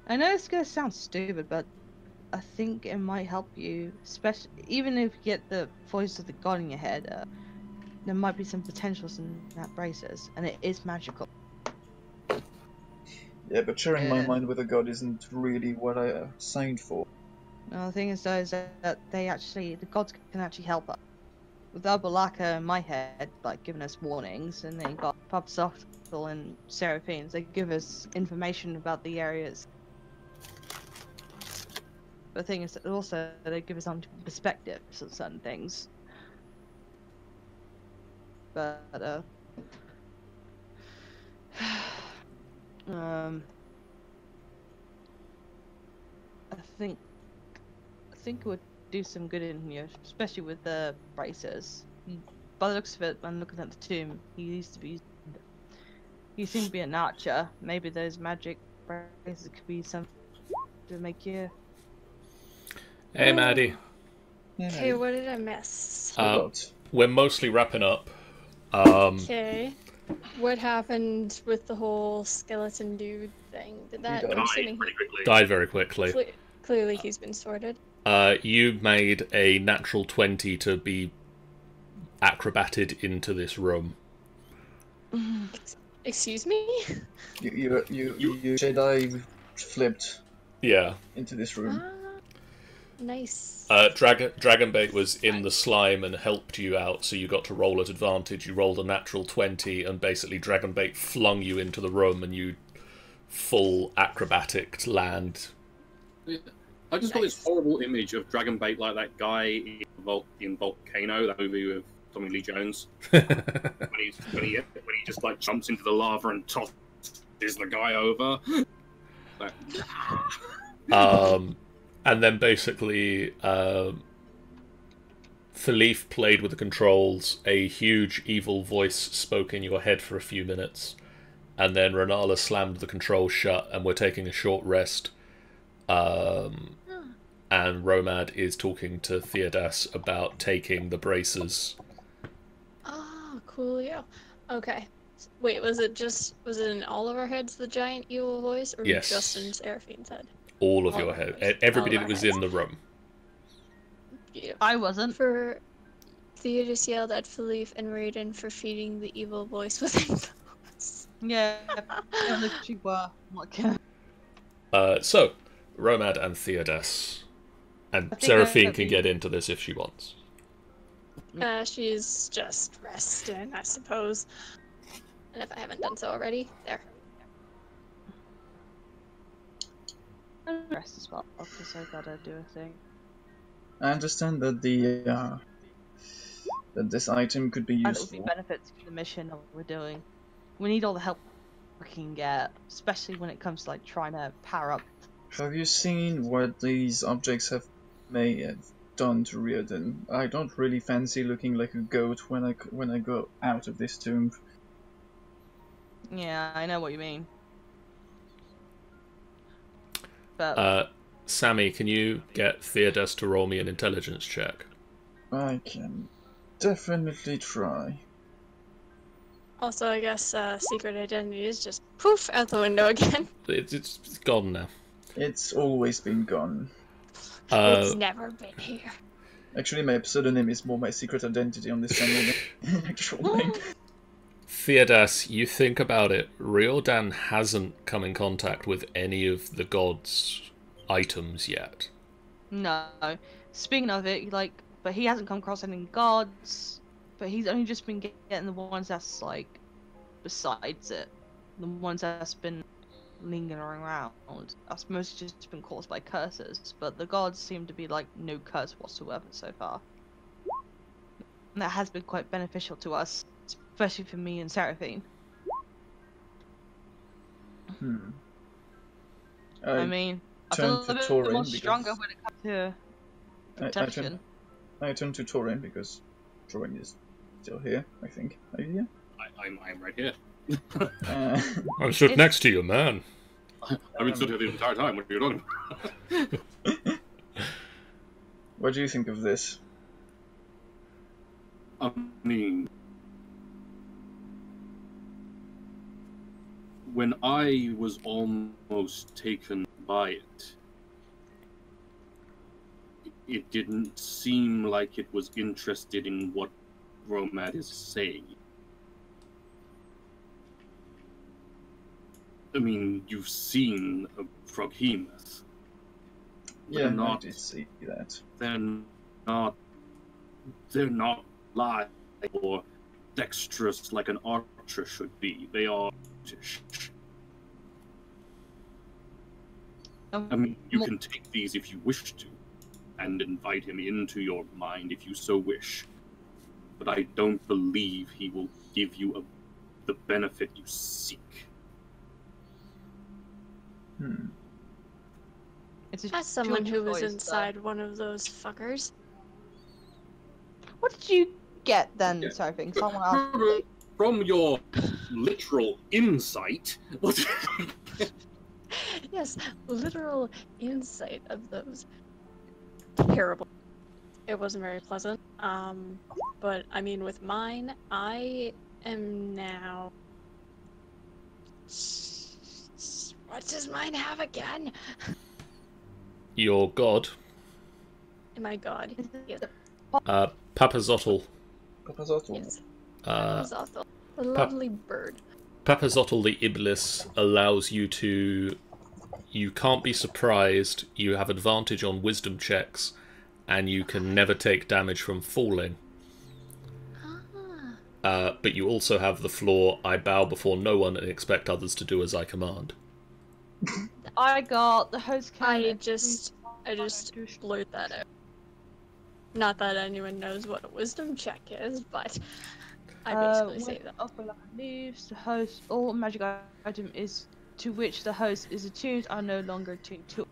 E: know it's gonna sound stupid, but I think it might help you, especially even if you get the voice of the god in your head. There might be some potentials in that braces, and it is magical.
F: Yeah, but sharing my
E: Yeah.
F: mind with a god isn't really what I signed for.
E: Well, the thing is, though, is that the gods can actually help us. With Abalaka in my head, like giving us warnings, and then you got Pub Softal and Seraphines, they give us information about the areas. The thing is that also they give us some perspectives of certain things. But I think it would do some good in here, especially with the braces. By the looks of it, when looking at the tomb, he seemed to be an archer. Maybe those magic braces could be something to make you.
A: Hey, Maddie.
C: Okay, what did I miss?
A: We're mostly wrapping up.
C: Okay. What happened with the whole skeleton dude thing? Did that? I'm assuming
B: Pretty quickly.
A: Died very quickly.
C: Clearly he's been sorted.
A: You made a natural 20 to be acrobated into this room.
C: Excuse me?
F: You Jedi flipped
A: Yeah.
F: into this room.
C: Nice.
A: Dragonbait was in the slime and helped you out, so you got to roll at advantage. You rolled a natural 20, and basically Dragonbait flung you into the room, and you full acrobatic land.
B: I just got this horrible image of Dragonbait like that guy in Volcano, that movie with Tommy Lee Jones. when he just like jumps into the lava and tosses the guy over.
A: And then basically, Philippe played with the controls. A huge evil voice spoke in your head for a few minutes, and then Renala slammed the controls shut, and we're taking a short rest. And Romad is talking to Theodas about taking the braces.
C: Oh, coolio. Okay. Wait, was it in all of our heads, the giant evil voice, or
A: Yes.
C: just in Seraphine's head?
A: All of
C: All
A: your
C: of
A: head.
C: ours.
A: Everybody
C: All of
A: that
C: our
A: was in the room.
C: Beautiful.
E: I wasn't.
C: For Theodas yelled at Philippe and Riardon for feeding the evil voice within us.
E: Yeah, literally were.
A: So, Romad and Theodas. And
E: I think
A: Seraphine can get into this if she wants.
C: She's just resting, I suppose. And if I haven't done so already, there.
E: Rest as well, because I gotta do a thing.
F: I understand that that this item could be
E: And it would be
F: useful.
E: benefits for the mission that we're doing. We need all the help we can get, especially when it comes to like trying to power up.
F: Have you seen what these objects have done to Riardon? I don't really fancy looking like a goat when I go out of this tomb.
E: Yeah, I know what you mean. But
A: Sammy, can you get Theodas to roll me an intelligence check?
F: I can definitely try.
C: Also, I guess secret identity is just poof out the window again.
A: It's gone now.
F: It's always been gone.
C: It's never been here.
D: Actually, my pseudonym is more my secret identity on this channel than actual name.
A: Theodas, you think about it, Riordan hasn't come in contact with any of the gods' items yet.
E: No. Speaking of it, but he hasn't come across any gods. But he's only just been getting the ones that's like besides it, the ones that's been lingering around. That's mostly just been caused by curses. But the gods seem to be like no curse whatsoever so far. And that has been quite beneficial to us, especially for me and Seraphine. I mean, I feel a little bit more stronger when it comes to protection.
D: I turn to Torin because Torin is still here, I think. Are you here?
B: I'm right here.
A: I'm stood next to you, man.
B: I've been stood here the entire time. What are you talking about?
D: What do you think of this?
B: I mean, when I was almost taken by it, it didn't seem like it was interested in what Romad is saying. I mean, you've seen a Froghemoth.
D: Yeah, I did see that.
B: They're not live or dexterous like an archer should be. They are brutish. I mean, you can take these if you wish to, and invite him into your mind if you so wish. But I don't believe he will give you the benefit you seek.
C: As someone who was inside one of those fuckers.
E: What did you get then, Sophie? Someone else.
B: From your literal insight, what?
C: Yes, literal insight of those. Terrible. It wasn't very pleasant. But I mean, with mine, I am now. What does mine have again?
A: Your god.
C: My god. Yes.
A: Papazotl.
D: Papazotl.
C: Yes. Papazotl. The lovely bird.
A: Papazotl the Iblis allows you to... You can't be surprised, you have advantage on wisdom checks, and you can never take damage from falling. But you also have the flaw, I bow before no one and expect others to do as I command.
E: I got the host
C: I just blurt that out. Not that anyone knows what a wisdom check is, but I basically say that.
E: Upper line leaves the host. All magic item is to which the host is attuned are no longer attuned to.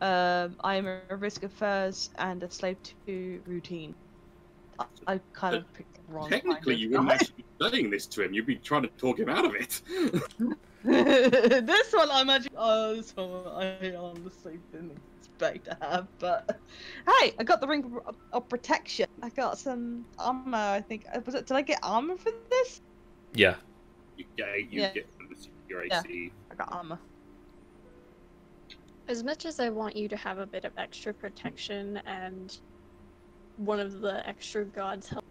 E: I am a risk averse and a slave to routine. I kind of picked the wrong.
B: Technically, you wouldn't actually be saying this to him. You'd be trying to talk him out of it.
E: This one I'm actually. Oh, this one I honestly didn't expect to have, but hey, I got the ring of protection. I got some armor. I think was it? Did I get armor for this?
A: Yeah.
B: You get your AC.
E: I got armor.
C: As much as I want you to have a bit of extra protection and one of the extra gods help,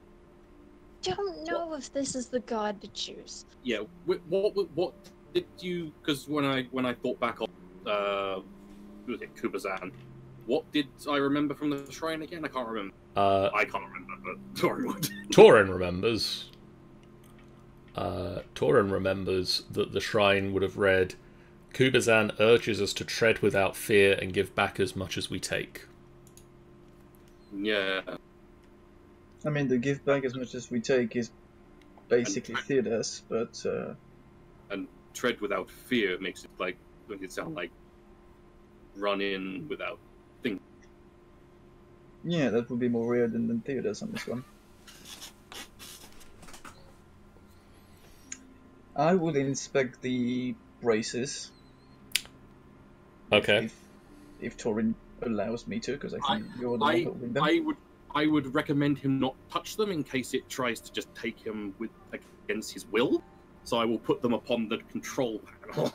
C: I don't know if this is the god to choose.
B: Yeah. What did you? Because when I thought back on who was it, Kubazan, what did I remember from the shrine again? I can't remember. I can't remember, but Torin would.
A: Torin remembers. Torin remembers that the shrine would have read, Kubazan urges us to tread without fear and give back as much as we take.
B: Yeah.
D: I mean, the give back as much as we take is basically Theodas, but...
B: And tread without fear makes it sound like run in without thinking.
D: Yeah, that would be more Riardon than Theodas on this one. I would inspect the braces.
A: Okay.
D: If Torin allows me to, because I think you're the one holding them.
B: I would recommend him not touch them in case it tries to just take him against his will. So I will put them upon the control panel.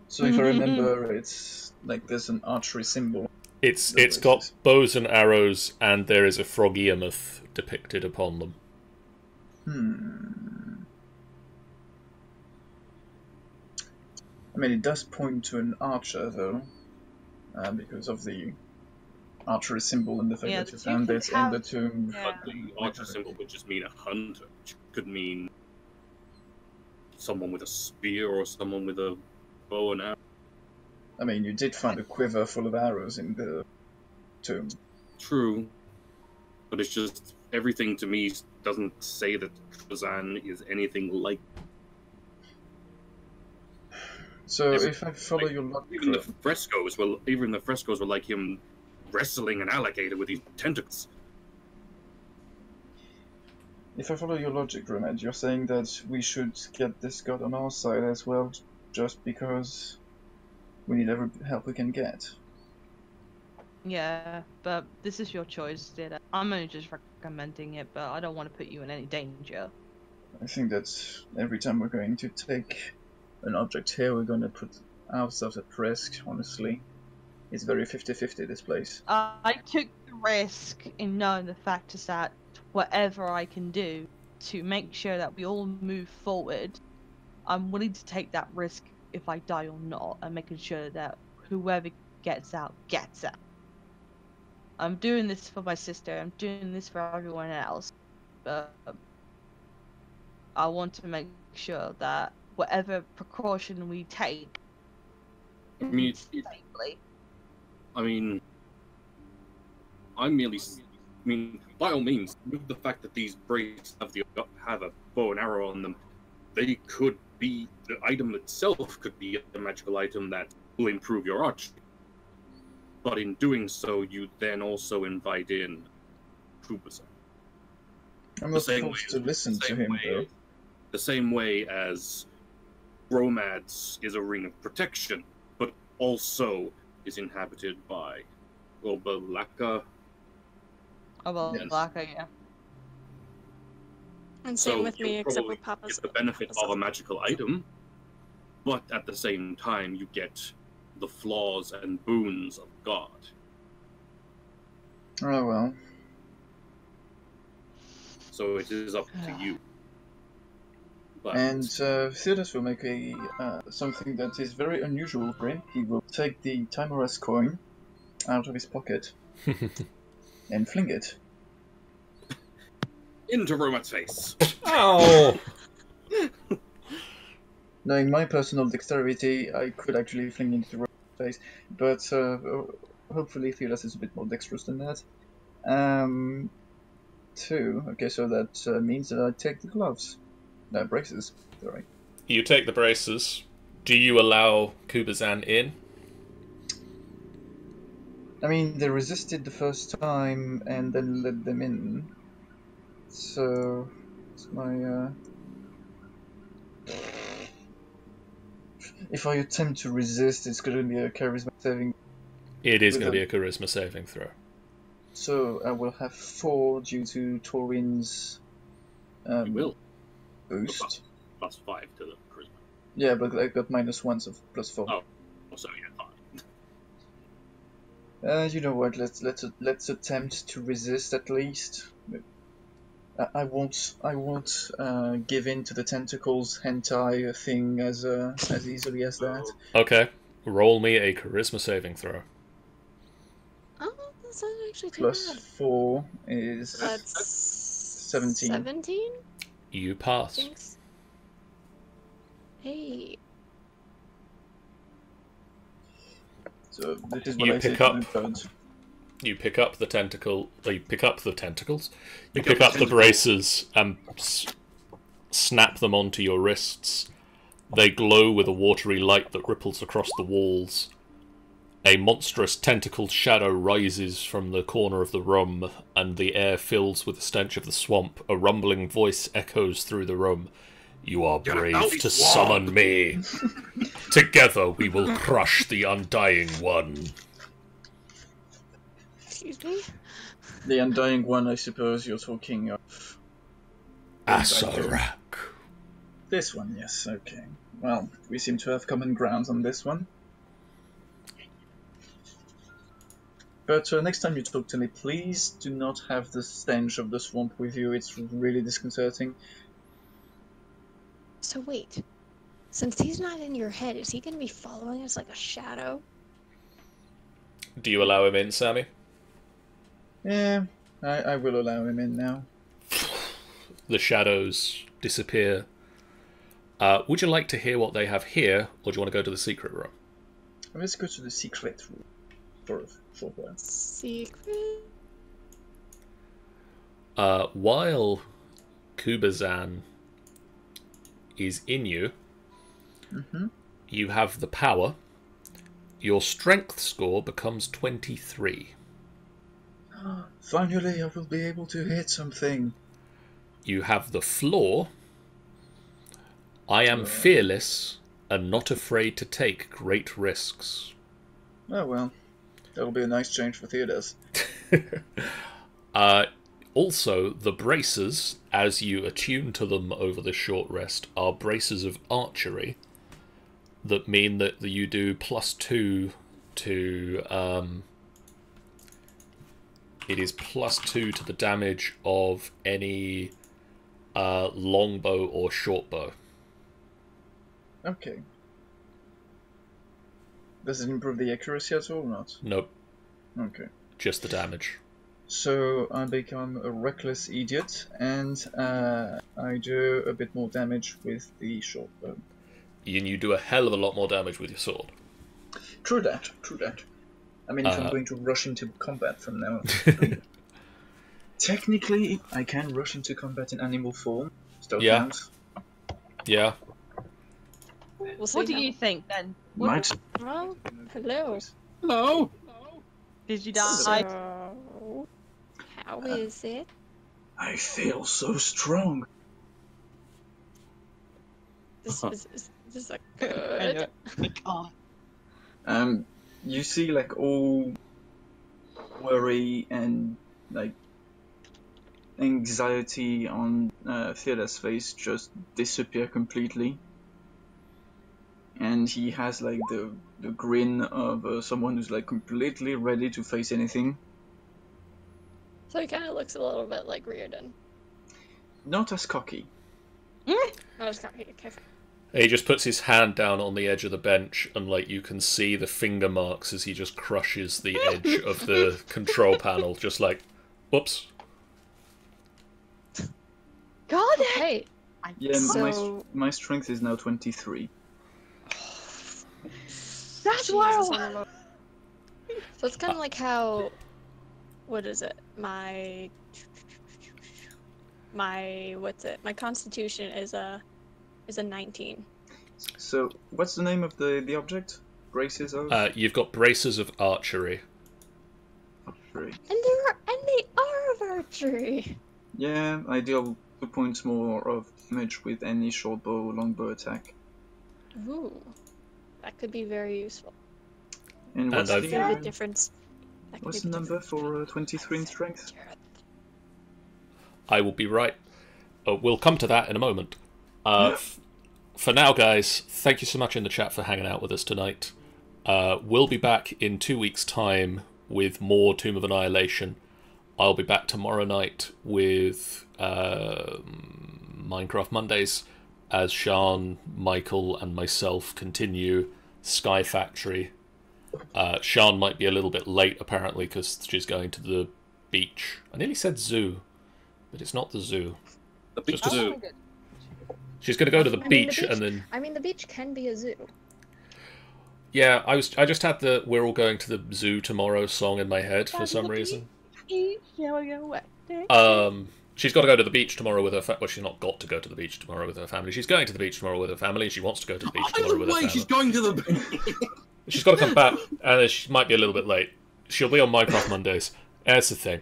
D: So if I remember, it's like there's an archery symbol
A: It's got bows and arrows, and there is a frogyemoth depicted upon them.
D: I mean, it does point to an archer, though, because of the archery symbol and the fact that you found it in the tomb.
B: But the archer symbol would just mean a hunter, which could mean someone with a spear or someone with a bow and arrow.
D: I mean, you did find a quiver full of arrows in the tomb.
B: True, but it's just everything to me doesn't say that Kazan is anything like.
D: So if I follow your logic,
B: even the frescoes were like him wrestling an alligator with these tentacles.
D: If I follow your logic, Remed, you're saying that we should get this god on our side as well, just because we need every help we can get.
E: Yeah, but this is your choice, Dita. I'm only just recommending it, but I don't want to put you in any danger.
D: I think that every time we're going to take an object here, we're going to put ourselves at risk, honestly. It's very 50-50, this place.
E: I took the risk in knowing the fact is that whatever I can do to make sure that we all move forward, I'm willing to take that risk if I die or not, and making sure that whoever gets out, gets out. I'm doing this for my sister, I'm doing this for everyone else, but I want to make sure that whatever precaution we take,
B: I mean,
E: safely.
B: By all means, with the fact that these braids have a bow and arrow on them, they could be, the item itself could be a magical item that will improve your archery. But in doing so, you then also invite in Kubasa.
D: I'm not supposed to listen to him, though.
B: The same way as Gromad's is a ring of protection, but also is inhabited by Obalaka.
E: Obalaka, yeah.
C: And same with me, except with
B: Papa's.
C: Papa's.
B: Get the benefit of a magical item, but at the same time, you get the flaws and boons of God.
D: Oh well.
B: So it is up to you. But
D: And Theodos will make a something that is very unusual for him. He will take the Timora's coin out of his pocket and fling it
B: into Romat's face.
A: Oh!
D: Knowing my personal dexterity, I could actually fling it into Romat's face, but hopefully Theodos is a bit more dexterous than that. 2. Okay, so that means that I take the gloves. No, braces. Sorry.
A: You take the braces. Do you allow Kubazan in?
D: I mean, they resisted the first time and then let them in. So, it's my, if I attempt to resist, it's going to be a charisma saving.
A: It is going to be a charisma saving throw.
D: So, I will have 4 due to Torin's
B: You will.
D: boost.
B: Plus 5 to the charisma.
D: Yeah, but I got -1, so +4.
B: Oh, so yeah, fine.
D: You know what? Let's attempt to resist at least. I won't give in to the tentacles hentai thing as easily as that.
A: Okay, roll me a charisma saving throw.
C: Oh, that's not actually too
D: Plus
C: bad.
D: 4 is
C: That's
D: 17.
C: 17?
A: You pass.
C: Thanks. Hey.
D: So this is what
A: You
D: I say
A: pick
D: to
A: up-
D: the birds.
A: You pick up the tentacle. You pick up the tentacles. You
B: Pick
A: pick
B: up
A: up
B: the
A: the
B: tentacle.
A: braces and snap them onto your wrists. They glow with a watery light that ripples across the walls. A monstrous tentacled shadow rises from the corner of the room, and the air fills with the stench of the swamp. A rumbling voice echoes through the room. You are
B: Get out
A: brave
B: the
A: to
B: swamp!
A: summon me. Together we will crush the Undying One.
C: Excuse me?
D: The Undying One, I suppose you're talking of.
A: Asarak.
D: This one, yes, okay. Well, we seem to have common ground on this one. But next time you talk to me, please do not have the stench of the swamp with you. It's really disconcerting.
C: So wait, since he's not in your head, is he gonna be following us like a shadow?
A: Do you allow him in, Sammy?
D: Yeah, I will allow him in now.
A: The shadows disappear. Would you like to hear what they have here, or do you want to go to the secret room?
D: Let's go to the secret room for a short while.
C: Secret.
A: While Kubazan is in you, you have the power. Your strength score becomes 23.
D: Finally, I will be able to hit something.
A: You have the floor. I am fearless and not afraid to take great risks.
D: Oh well, that'll be a nice change for theaters.
A: Also, the braces, as you attune to them over the short rest, are braces of archery that mean that you do +2 to... it is +2 to the damage of any longbow or shortbow.
D: Okay. Does it improve the accuracy at all or not?
A: Nope.
D: Okay.
A: Just the damage.
D: So I become a reckless idiot, and I do a bit more damage with the short bow.
A: And you do a hell of a lot more damage with your sword.
D: True that, true that. I mean, if I'm going to rush into combat from now on. Technically, I can rush into combat in animal form. Still counts.
A: Yeah.
C: We'll see
E: What do
C: how-
E: you think then?
D: Might.
C: Well, hello.
B: Hello.
E: Did you die?
C: So, how is it?
D: I feel so strong.
C: This is a good.
E: God.
D: You see, like, all worry and, like, anxiety on Theoda's face just disappear completely. And he has, like, the grin of someone who's, like, completely ready to face anything.
C: So he kind of looks a little bit like Riardon.
D: Not as cocky.
C: I was kind of careful.
A: He just puts his hand down on the edge of the bench, and like you can see the finger marks as he just crushes the edge of the control panel, just like, whoops.
E: God,
C: Hey,
D: Yeah,
C: So-
D: my strength is now 23.
E: that's
C: Jesus,
E: wild.
C: So it's kind of like how, what is it? My what's it? My constitution is a 19.
D: So, what's the name of the object? Braces of?
A: You've got braces of archery.
D: Three.
C: And they are of archery.
D: Yeah, I deal 2 points more of damage with any short bow or longbow attack.
C: Ooh, that could be very useful.
D: And what's
A: I've-
C: Could be the
D: the
C: difference. That could
D: what's
C: be
D: the number
C: difference.
D: for 23 in strength?
A: I will be right. We'll come to that in a moment. For now, guys, thank you so much in the chat for hanging out with us tonight. We'll be back in 2 weeks' time with more Tomb of Annihilation. I'll be back tomorrow night with Minecraft Mondays as Sean, Michael, and myself continue Sky Factory. Sean might be a little bit late, apparently, because she's going to the beach. I nearly said zoo, but it's not the zoo.
B: The beach
A: Just-
B: zoo.
A: She's going to go to the
C: I mean,
A: beach and then...
C: I mean, the beach can be a zoo.
A: Yeah, I just had the "We're all going to the zoo tomorrow" song in my head for some reason. She's got to go to the beach tomorrow with her well, she's not got to go to the beach tomorrow with her family. She's going to the beach tomorrow with her family, and she wants to go to the beach tomorrow with her family.
B: She's going to the.
A: She's got to come back, and she might be a little bit late. She'll be on Minecraft Mondays. That's the thing.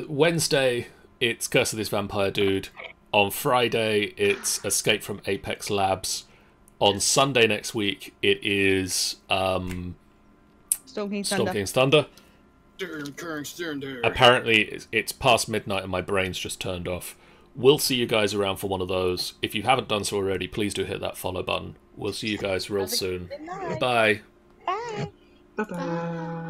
A: Wednesday, it's Curse of this Vampire Dude. On Friday, it's Escape from Apex Labs. On Sunday next week, it is
E: Storm King's
A: Storm
E: Thunder.
A: King's Thunder.
B: Apparently.
A: Apparently, it's past midnight and my brain's just turned off. We'll see you guys around for one of those. If you haven't done so already, please do hit that follow button. We'll see you guys real soon.
E: Good night.
A: Bye.
E: Bye.
D: Bye-bye.